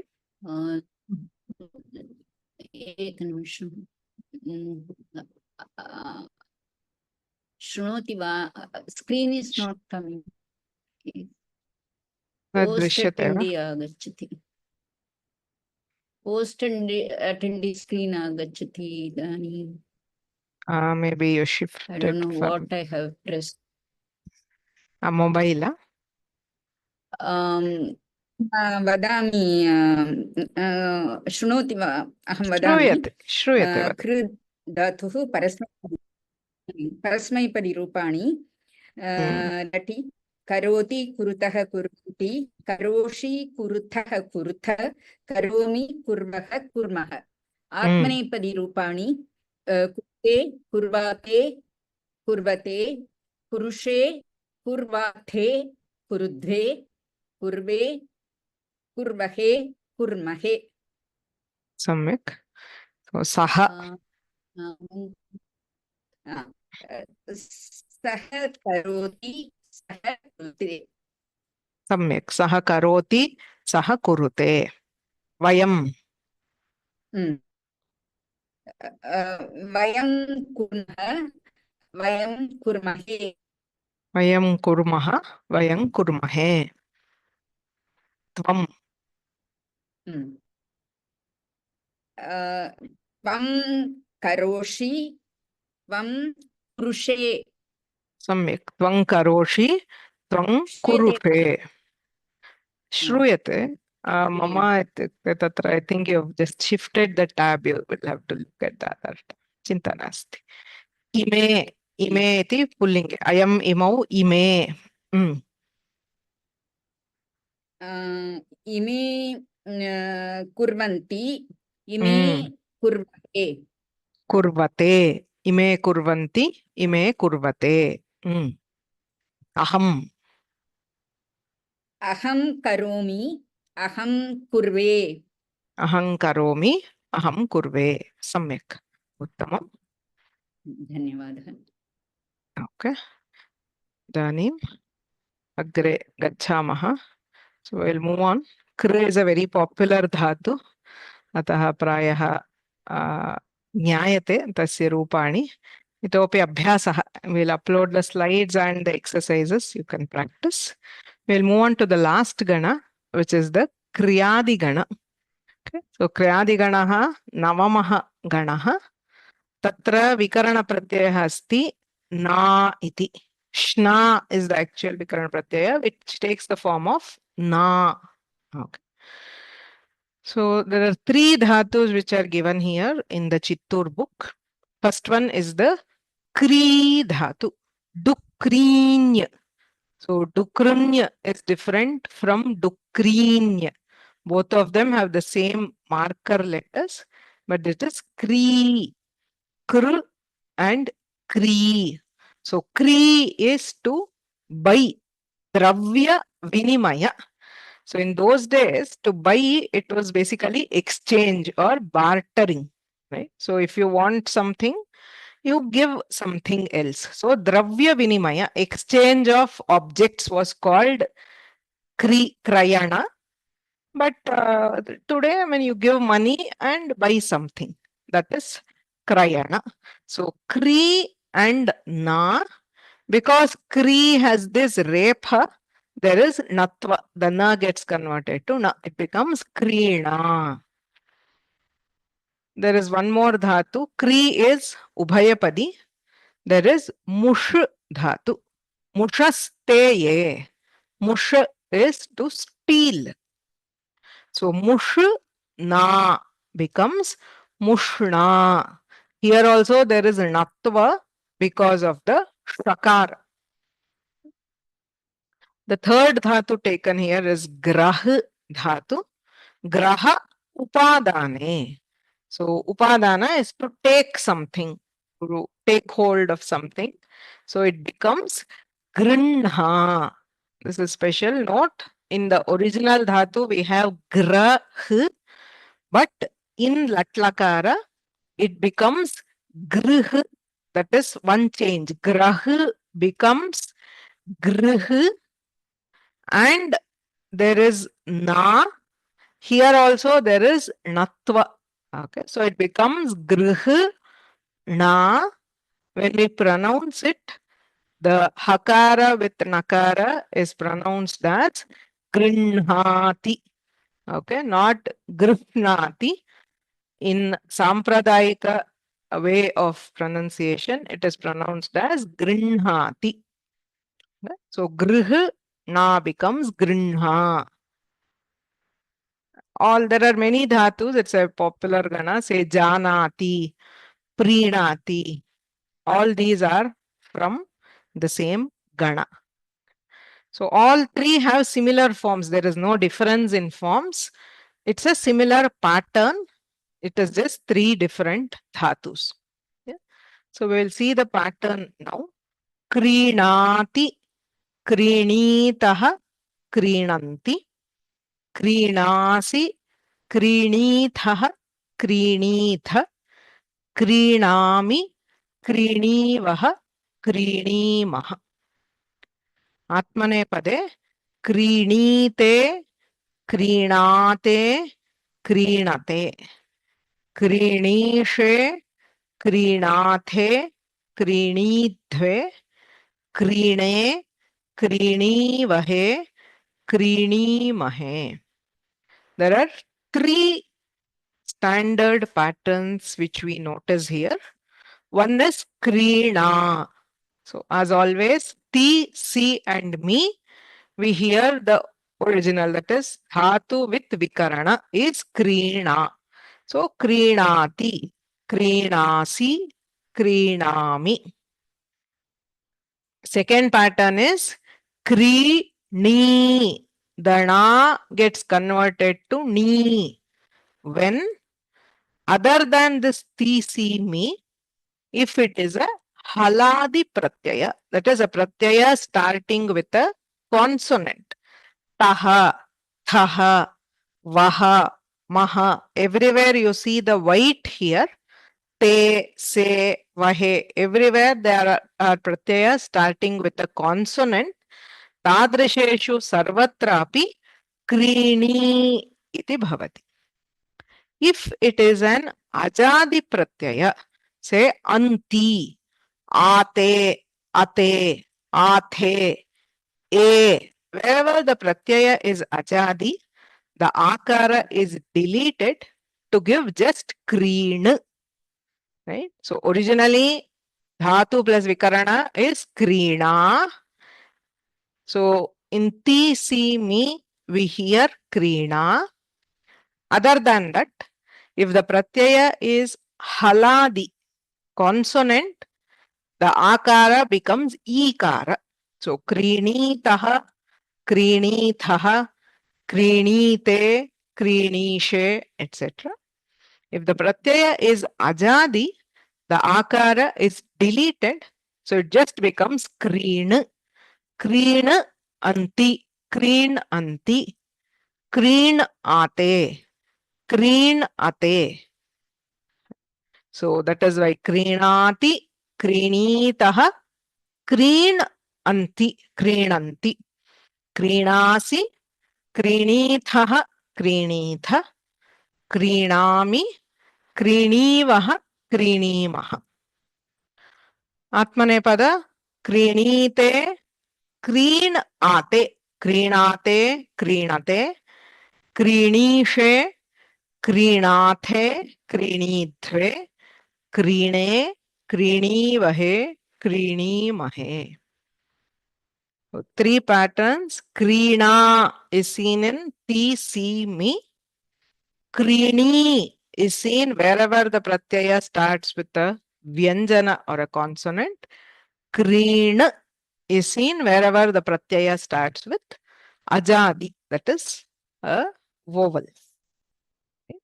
एक निमिषं. शृणोति वा? Screen is not coming. Post दृश्यते वा? अटेण्डी आगच्छति. पोस्ट् अटेण्डी स्क्रीन् आगच्छति इदानीं. Maybe you I shifted don't know from what I have pressed. a mobile. वदामि. शृणोति वा? अहं वदामि. श्रूयते श्रूयते वद. कृ धातुः परस्मैपदिरूपाणि. लटि करोति कुरुतः कुर्वन्ति करोषि कुरुतः कुरुथ करोमि कुर्वः कुर्मः. आत्मनेपदिरूपाणि कुर्ते कुर्वाते कुर्वते कुरुषे कुर्वाथे कुरुध्वे कुर्वे कुर्वहे कुर्महे. सम्यक्. सः सः करोति सः कुरुते. सम्यक्. सः करोति सः कुरुते. वयं वयं कुर्मः वयं कुर्महे. वयं कुर्मः वयं कुर्महे. त्वं त्वं करोषि त्वं कुरुषे. सम्यक्. त्वं करोषि त्वं कुरुषे. श्रूयते. मम इत्युक्ते तत्र I think you have just shifted the tab. You will have to look at that. चिन्ता नास्ति. इमे इमे इति पुल्लिङ्गे. अयम् इमौ इमे. इमे कुर्वन्ति इमे कुर्वते. कुर्वते. इमे कुर्वन्ति इमे कुर्वते. अहम् अहं करोमि अहं कुर्वे. अहं करोमि अहं कुर्वे. सम्यक्. उत्तमम्. धन्यवादः. ओके. इदानीम् अग्रे गच्छामः. So we'll move on. Kr is a very popular dhatu. अतः प्रायः ज्ञायते तस्य रूपाणि. इतोपि अभ्यासः. We'll upload the slides and the exercises. You can practice. We'll move on to the last gana, which is the Kriyadi gana. Okay. So Kriyadi ganaha navamaha ganaha. Tatra vikarana pratyaya asti na iti. Shna is the actual vikarana pratyaya, which takes the form of na. Okay. So there are three dhatus which are given here in the Chittur book. First one is the Kri dhatu. Dukrinya. So Dukrinya is different from Dukrinya. Both of them have the same marker letters, but it is Kri. Kr and Kri. So Kri is to buy. Dravya Vinimaya. So in those days, to buy, it was basically exchange or bartering, right? So if you want something, you give something else. So Dravya Vinimaya, exchange of objects, was called Krayana. But today, I mean, you give money and buy something. That is Krayana. So Kri and Na, because Kri has this Repha, there is Natva. The Na gets converted to Na. It becomes Krina. There is one more dhatu. Kri is Ubhayapadi. there is mush dhatu. Mushaste. Mush is to steal. So mush na becomes mushna. Here also there is natva because of the shakara. The third dhatu taken here is grah dhatu. Graha upadane. So upadana is to take something, to take hold of something. So it becomes grinha. This is special note. In the original dhatu we have grah, but in latlakara it becomes grih. That is one change. Grah becomes grih, and there is na. Here also there is natva. Okay, so it becomes grih na. When we pronounce it, the hakara with nakara is pronounced as grinhati. Okay, not grihnati. In sampradayika way of pronunciation, it is pronounced as grinhati. Okay? So grih na becomes grinha. All there are many dhatus. It's a popular gana. Say janati, prinati. All these are from the same gana. So all three have similar forms. There is no difference in forms. It's a similar pattern. It is just three different dhatus. Yeah. So we will see the pattern now. Krinati, krinitaha, krinanti. Krinasi, krinithaha, krinitha. Krinami, krinivaha, krinimaha. Atmanepade, krinite, krinate, krinate. Krinishe, krinathe, krinidhve, krine, krinivahe, krinimahe. There are three standard patterns which we notice here. One is krina. So as always, ti, si and mi, we hear the original, that is dhatu with vikarana is krina. So krinati, krinasi, krinami. Second pattern is krini. The na gets converted to ni. When other than this ti, si, mi, if it is a haladi pratyaya, that is a pratyaya starting with a consonant. Taha, thaha, vaha, maha. Everywhere you see the white here. Te, se, vahe. Everywhere there are pratyaya starting with a consonant. Tadrisheshu sarvatrapi krini iti bhavati. If it is an ajadi pratyaya, say anti, ate, ate, athe, e. Wherever the pratyaya is ajadi, the akara is deleted to give just kreen. Right? So originally dhatu plus vikarana is krina. So in ti, si, mi, we hear krina. Other than that, if the pratyaya is haladi, consonant, the akara becomes ikara. So krinitaha, krinithaha, krinite, krinishe, etc. If the pratyaya is ajadi, the akara is deleted. So it just becomes kreen. Kreen anti, kreen anti, kreen ate, kreen ate. So that is why krinati, krinitaha, kreen anti, kreenanti, krinasi, krinithaha, krinitha, krinami, krinivaha, krinimaha. Atmanepada, krinite, kreen ate, kreenate, kreenate, krinishe, kreenathe, kreenidhve, krine, krinivahe, Krinimahe. So 3 patterns. Krina is seen in ti, si, mi. Krini is seen wherever the pratyaya starts with a vyanjana or a consonant. Krin is seen wherever the pratyaya starts with ajadi, that is a vowel. Okay.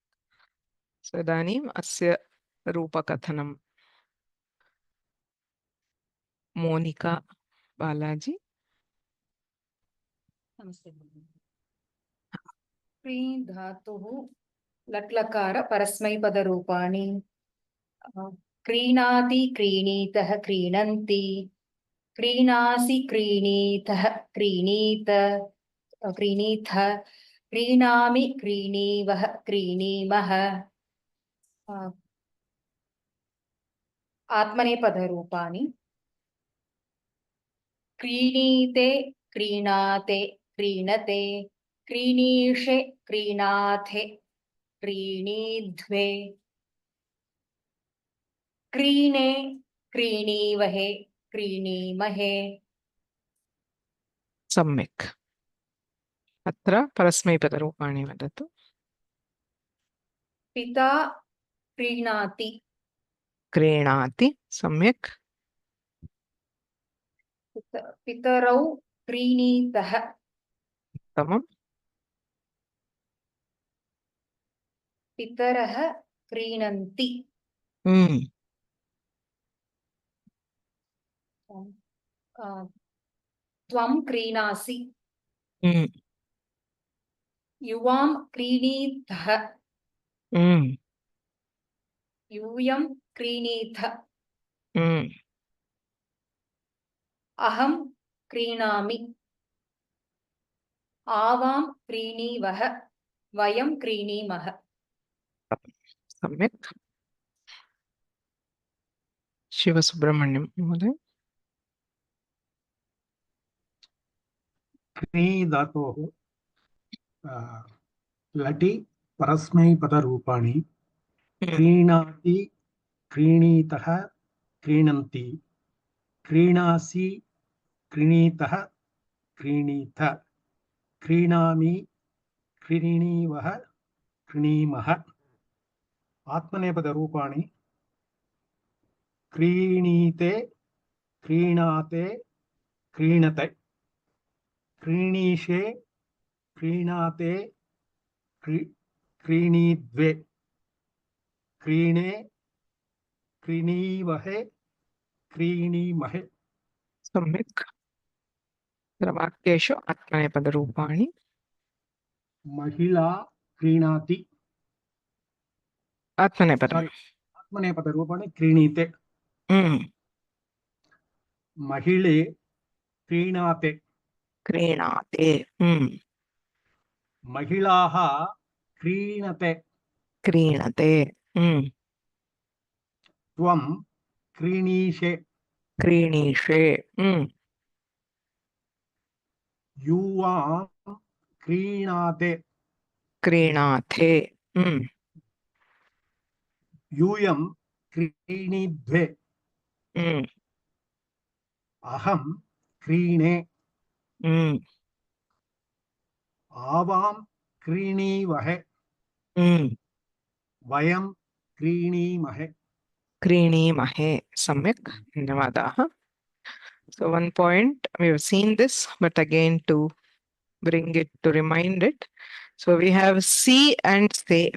So idanim asya rupakathanam. Monica Balaji. नमस्ते क्री धातुः लट्लकार परस्मैपदरूपाणि क्रीणाति क्रीणीतः क्रीणन्ति क्रीणासि क्रीणीतः क्रीणीत क्रीणीथ क्रीणामि क्रीणीवः क्रीणीमः आत्मनेपदरूपाणि क्रीणीते क्रीणाते क्रीणते क्रीणीषे क्रीणाथे क्रीणीध्वे क्रीणे क्रीणीवहे क्रीणीमहे सम्यक्. अत्र परस्मैपदरूपाणि वदतु. पिता क्रीणाति क्रीणाति. सम्यक्. पितरौ क्रीणीतः उत्तमम्. पितरः क्रीणन्ति त्वं क्रीणासि युवां क्रीणीतः यूयं क्रीणीथ अहं क्रीणामि आवां क्रीणीवः वयं क्रीणीमः सम्यक्. शिवसुब्रह्मण्यं महोदय. क्री धातोः लटि परस्मैपदरूपाणि क्रीणाति क्रीणीतः क्रीणन्ति क्रीणासि क्रीणीतः क्रीणीथ क्रीणामि क्रीणीवः क्रीणीमः आत्मनेपदरूपाणि क्रीणीते क्रीणाते क्रीणते क्रीणीषे क्रीणाते क्रीणीद्वे क्रीणे क्रीणीवहे क्रीणीमहे. सम्यक्. वाक्येषु आत्मनेपदरूपाणि. महिला क्रीणाति. आत्मनेपदम्. आत्मनेपदरूपाणि क्रीणीते. महिळे क्रीणाते. क्रीणाते. महिलाः क्रीणते. क्रीणते. त्वं क्रीणीषे. क्रीणीषे. युवां क्रीणाते. क्रीणाथे. यूयं क्रीणीध्वे. अहं क्रीणे. आवां क्रीणीवहे. वयं क्रीणीमहे. क्रीणीमहे. सम्यक्. धन्यवादाः. So one point, we have seen this, but again to bring it, to remind it. So we have see and say,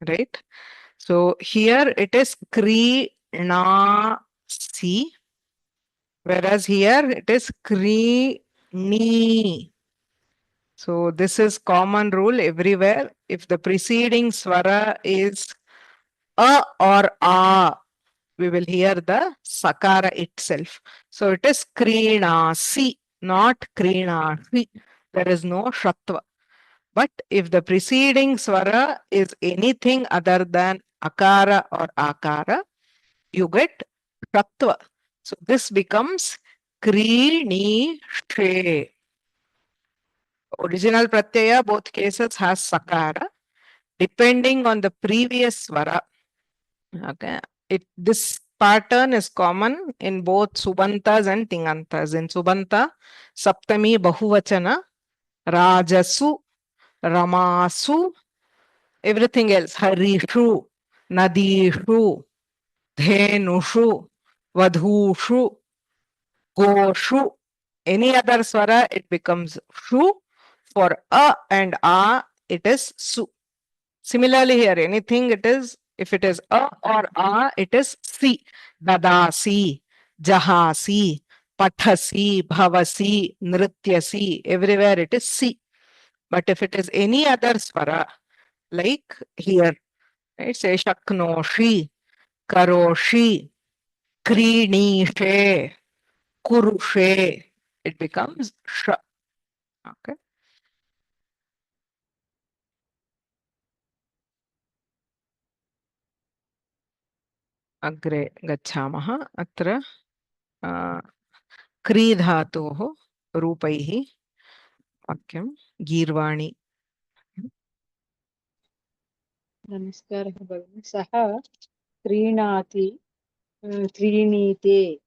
right? So here it is Krina-si, whereas here it is Krini. So this is common rule everywhere. If the preceding swara is a or a, we will hear the sakara itself. So it is Krinasi, not Krinashi. There is no shatva. But if the preceding swara is anything other than akara or akara, you get shatva. So this becomes Krinishe. Original pratyaya, both cases has sakara. Depending on the previous swara, okay, this pattern is common in both Subantas and Tingantas. In Subanta, Saptami Bahuvachana, Rajasu, Ramasu, everything else, Harishu, Nadishu, Dhenushu, Vadhushu, Goshu. Any other swara, it becomes Shu. For A and A, it is Su. Similarly here, anything it is, if it is A or A, it is Si. Dadasi, Jahasi, Pathasi, Bhavasi, Nrityasi, everywhere it is Si. But if it is any other swara, like here, right, say Shaknoshi, Karoshi, Krinishe, Kurushe, it becomes Sh. Okay. अग्रे गच्छामः. अत्र क्री धातोः रूपैः वाक्यं गीर्वाणि. नमस्कारः भगिनि. सः क्रीणाति क्रीणीते.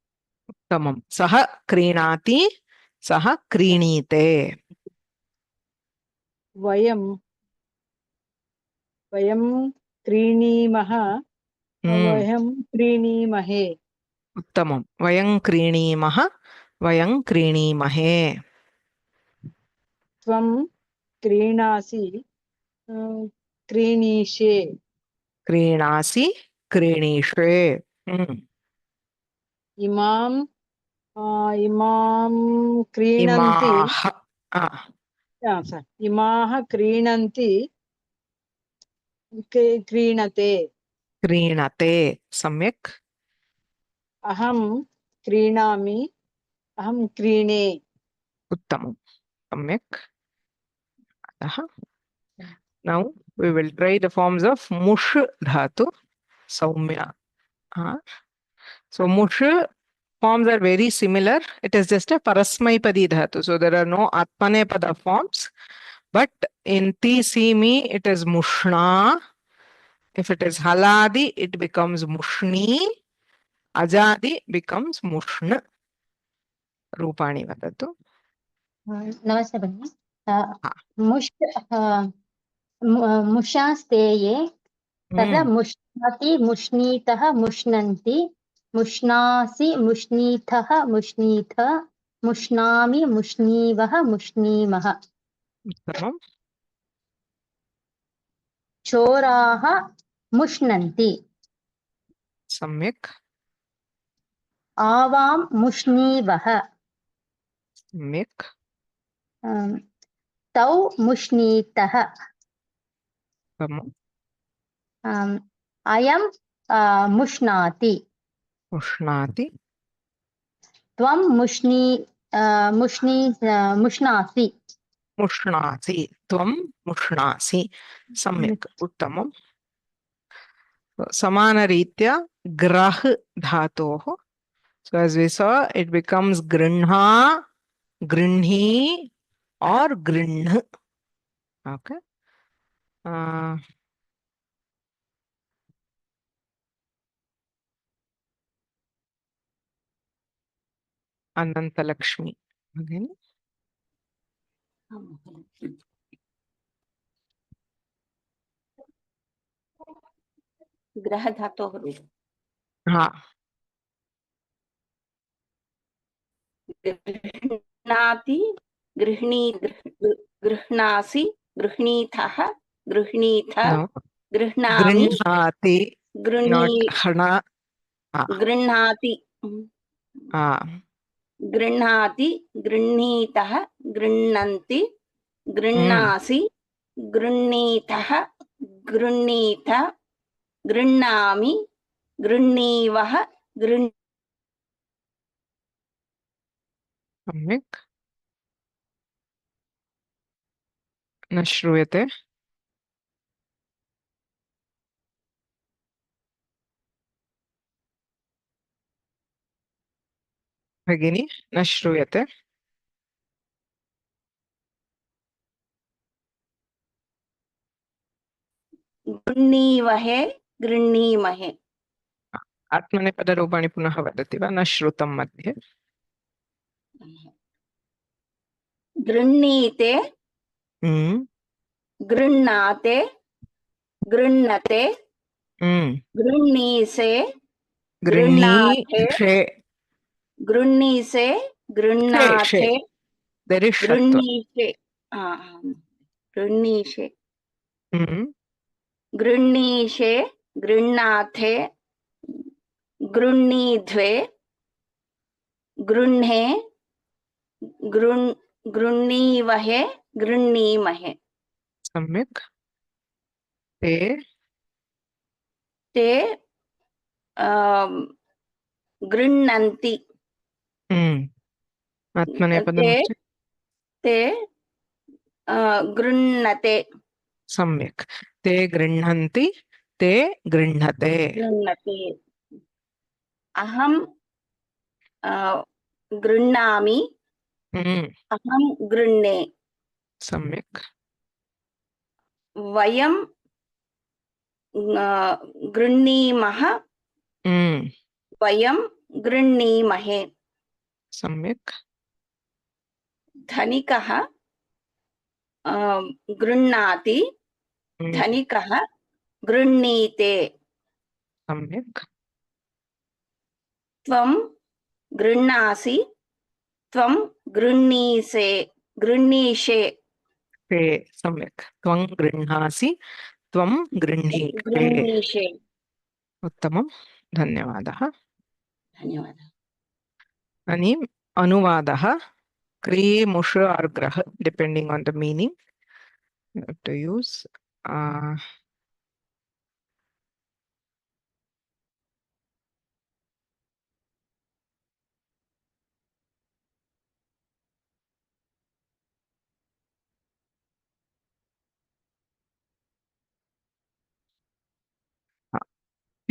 उत्तमं. सः क्रीणाति, सः क्रीणीते. वयं क्रीणीमः, वयं क्रीणीमहे. उत्तमं. वयं क्रीणीमः, वयं क्रीणीमहे. त्वं क्रीणासि क्रीणीषे. क्रीणासि क्रीणीषे. इमां क्रीणन्ति. इमाः क्रीणन्ति क्रीणते. क्रीणते. सम्यक्. अहं क्रीणामि, अहं क्रीणे. उत्तमं. सम्यक्. Now we will try the forms of mush dhatu, Saumya. So mush forms are very similar. It is just a parasmaipadi dhatu. So there are no atmanepada forms. But in ti, si, mi, it is mushna. If it is haladi, it becomes mushni. Ajadi becomes mushna. Rupani vadatu. नमस्ते भगिनि. मुष् मुषास्तेये तदा मुष्णाति मुष्णीतः मुष्णन्ति मुष्णासि मुष्णीतः मुष्णीथ मुष्णामि मुष्णीवः मुष्णीमः. चोराः मुष्णन्ति. सम्यक्. आवां मुष्णीवः. सम्यक्. तौ मुष्णीतः. अयं मुष्णाति. मुष्णाति. त्वं मुष्णासि. मुष्णासि. त्वं मुष्णासि. सम्यक्. उत्तमम्. समानरीत्या ग्रह धातोः. So as we saw, it becomes grinha, grinhi, or grinh. Okay. Anantalakshmi. Again. ग्रह धातोः हाँ. गृह्णाति गृह्णासि गृह्णीतः गृह्णीथ गृह्णामि गृह्णाति. गृह्णाति गृह्णाति गृह्णीतः गृह्णन्ति गृह्णासि गृह्णीतः गृह्णीथ गृह्णामि गृह्णीवः सम्यक्. न श्रूयते. भगिनी न श्रूयते. गृह्णीवहे गृह्णीमहे. आत्मनेपदरूपाणि पुनः वदति वा? न श्रुतं मध्ये. गृह्णीते, गृह्णाते, गृह्णते, गृह्णीसे, गृह्णाते, गृह्णीसे, गृह्णाते, गृह्णीसे, गृह्णीसे, गृह्णीषे, गृह्णाथे, गृह्णीध्वे, गृह्णे, गृह्णीवहे, गृह्णीमहे. सम्यक्. ते ते गृह्णन्ति. आत्मनेपदमस्ति. ते गृह्णते. सम्यक्. ते गृह्णन्ति, ते गृह्णते. गृह्णते. अहं गृह्णामि, अहं गृह्णे. सम्यक्. वयं गृह्णीमः, वयं गृह्णीमहे. सम्यक्. धनिकः गृह्णाति, धनिकः गृह्णीते. सम्यक्. त्वं गृह्णासि, त्वं गृह्णीसे, गृह्णीषे. ते. सम्यक्. त्वं गृह्णासि, त्वं गृह्णीषे. उत्तमं. धन्यवादः. धन्यवादः. इदानीम् अनुवादः. क्रिये, मुष or grah, depending on the meaning you have to use.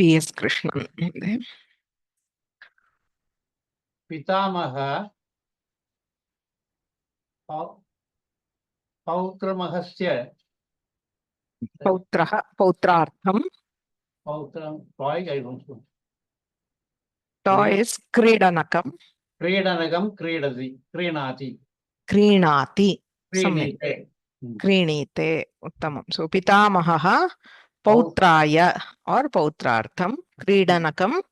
PS Krishnan. पितामह पौत्रमहस्य पौत्रः पौत्रार्थं. पौत्रं toy I don't know. Toy is क्रीडनकं. क्रीडनकं क्रीडति, क्रीणाति. क्रीणाति. क्रीणीते. क्रीणीते. उत्तमं. सो पितामहः पौत्राय और पौत्रार्थं क्रीडनकं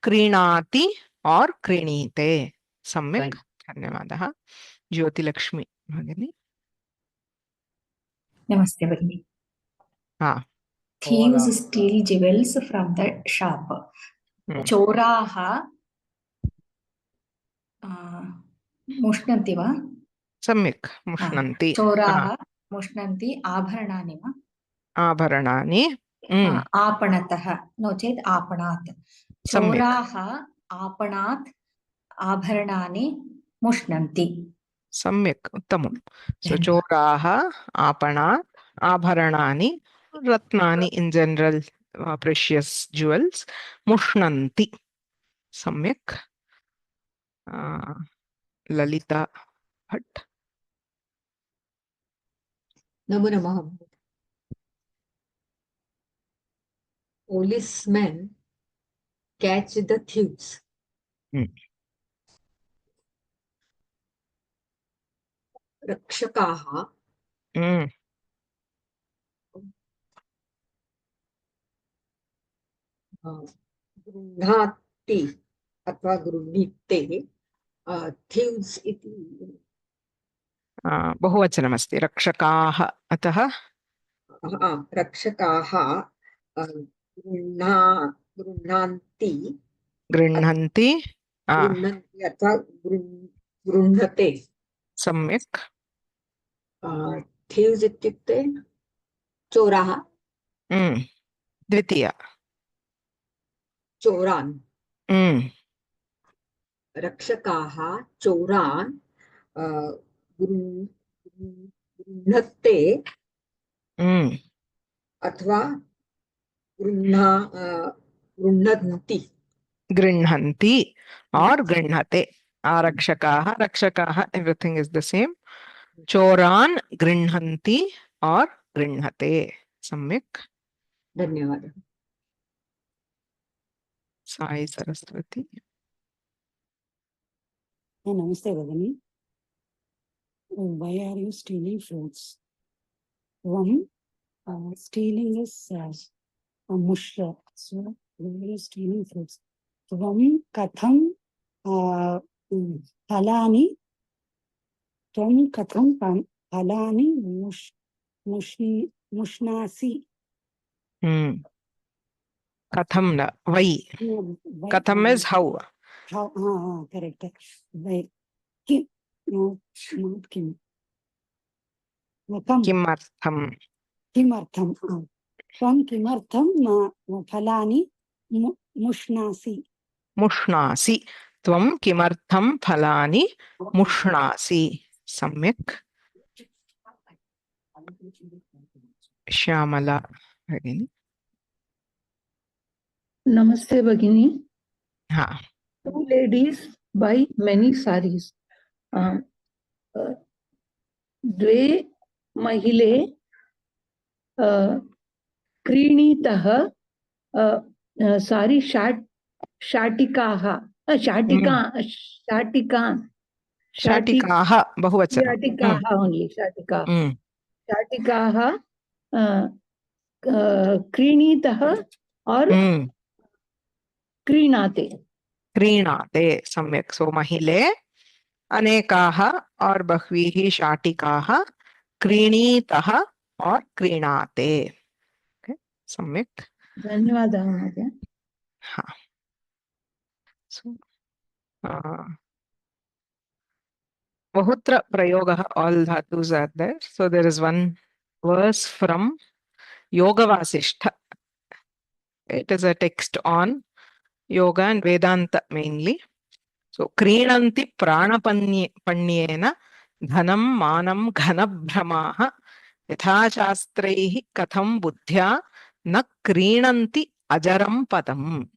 क्रीणाति और क्रीणीते. सम्यक्. धन्यवादः. ज्योतिलक्ष्मी भगिनी. Namaste, Bhagini. Thieves steal jewels from the shop. Choraha mushnanti va? सम्यक्. मुष्णन्ति. Choraha mushnanti abharanani va? आभरणानि. आपणतः नो चेत् आपणात्. चोराः आपणात् आभरणानि मुष्णन्ति. सम्यक्. उत्तमं. सो चोराः आपणात् आभरणानि, रत्नानि in general, precious jewels, मुष्णन्ति. सम्यक्. ललिता भट्ट. नमो नमः. Policemen catch the thieves. रक्षकाः गृह्णाति अथवा गृह्णीते. थीव्स इति बहुवचनमस्ति. रक्षकाः. अतः रक्षकाः गृह्णान्ति, गृह्णन्ति अथवा गृह्णते. सम्यक्. थीव्स इत्युक्ते चोराः. द्वितीया. चोरान्. रक्षकाः चोरान् गृह्णते अथवा गृह्णन्ति. गृह्णन्ति और गृह्णते. आरक्षकाः, रक्षकाः, एवरीथिंग इज द सेम. चोरान् गृह्णन्ति और गृह्णते. सम्यक्. धन्यवादः. Sai Saraswati. Namaste, Bhagini. Why are you stealing fruits? One, stealing is a mushra. So, why are you stealing fruits? Tvam katham phalani. Tvam katham phalani mushnasi. Katham na. Why? Katham is how. How, correct. Why? Kim, no, not Kim. Kimartham. Kimartham. Tvam kimartham phalani mushnasi. Mushnasi. Tvam kimartham phalani mushnasi. Samyak. Shyamala. Again. Namaste, Bhagini. Ha. Two ladies buy many saris. Dve mahile क्रीणीतः सारी शाटिकाः शाटिकाः बहुवचनं. शाटिकाः only शाटिकाः क्रीणीतः और क्रीणाते. सम्यक्. सो महिले अनेकाः और बह्वीः शाटिकाः क्रीणीतः और क्रीणाते. सम्यक्. धन्यवादः महोदय. हाँ. So, Bahutra Prayoga, all dhatus are there. So there is one verse from Yoga Vasishtha. It is a text on yoga and Vedanta mainly. So Krinanti Pranapanyena Dhanam Manam Ghanabhramaha Yathashastreihi Katham Buddhya Na Krinanti Ajaram Padam.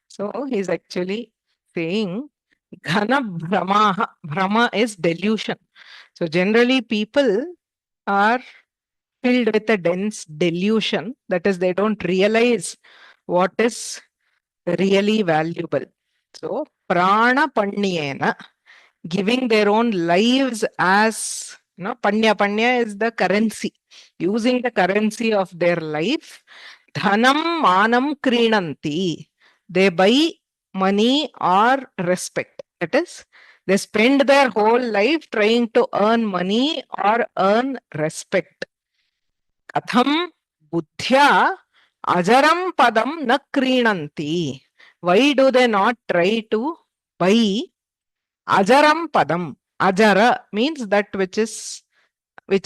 So he is actually saying Ghana Brahma. Brahma is delusion. So generally people are filled with a dense delusion. That is, they don't realize what is really valuable. So Prana Panyena, giving their own lives as, Panya is the currency. Using the currency of their life. Dhanam Manam Krinanti. They buy money or respect. That is, they spend their whole life trying to earn money or earn respect. Katham buddhya ajaram padam na krinanti. Why do they not try to buy ajaram padam? Ajara means that which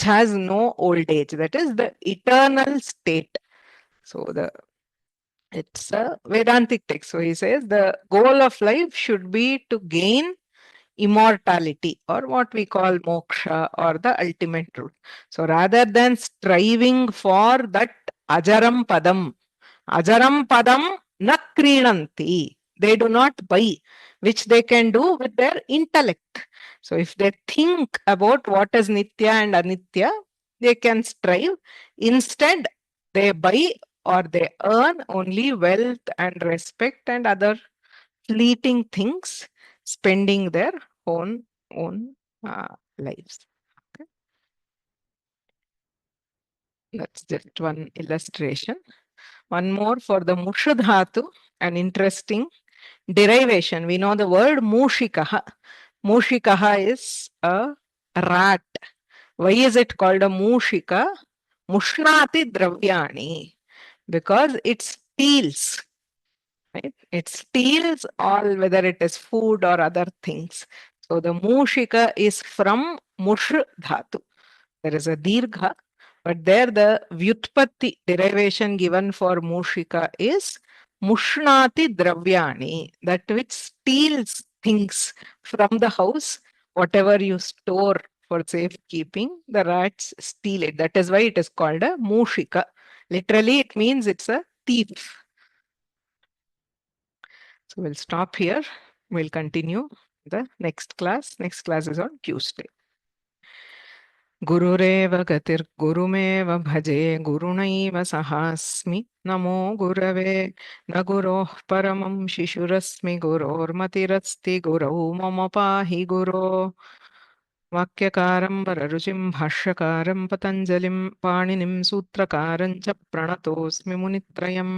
has no old age. That is the eternal state. So it's a Vedantic text. So he says the goal of life should be to gain immortality, or what we call moksha, or the ultimate truth. So rather than striving for that ajaram padam na krinanti, they do not buy, which they can do with their intellect. So if they think about what is nitya and anitya, they can strive. Instead, they buy or they earn only wealth and respect and other fleeting things, spending their own lives. Okay. That's just one illustration. One more for the Mushadhatu, an interesting derivation. We know the word Mushikaha. Mushikaha is a rat. Why is it called a Mushika? Mushnati Dravyani. Because it steals. Right? It steals all, whether it is food or other things. So the Mushika is from Mush Dhatu. There is a Dirgha, but there the Vyutpatti derivation given for Mushika is Mushnati Dravyani, that which steals things from the house. Whatever you store for safekeeping, the rats steal it. That is why it is called a Mushika. Literally, it means it's a thief. So we'll stop here. We'll continue the next class. Next class is on Tuesday. गुरुरेव गतिर्गुरुमेव भजे गुरुणैव सहास्मि नमो गुरवे न गुरोः परमं शिशुरस्मि गुरोर्मतिरस्ति गुरौ मम पाहि गुरो वाक्यकारं वररुचिं भाष्यकारं पतञ्जलिं पाणिनिं सूत्रकारं च प्रणतोऽस्मि मुनित्रयम्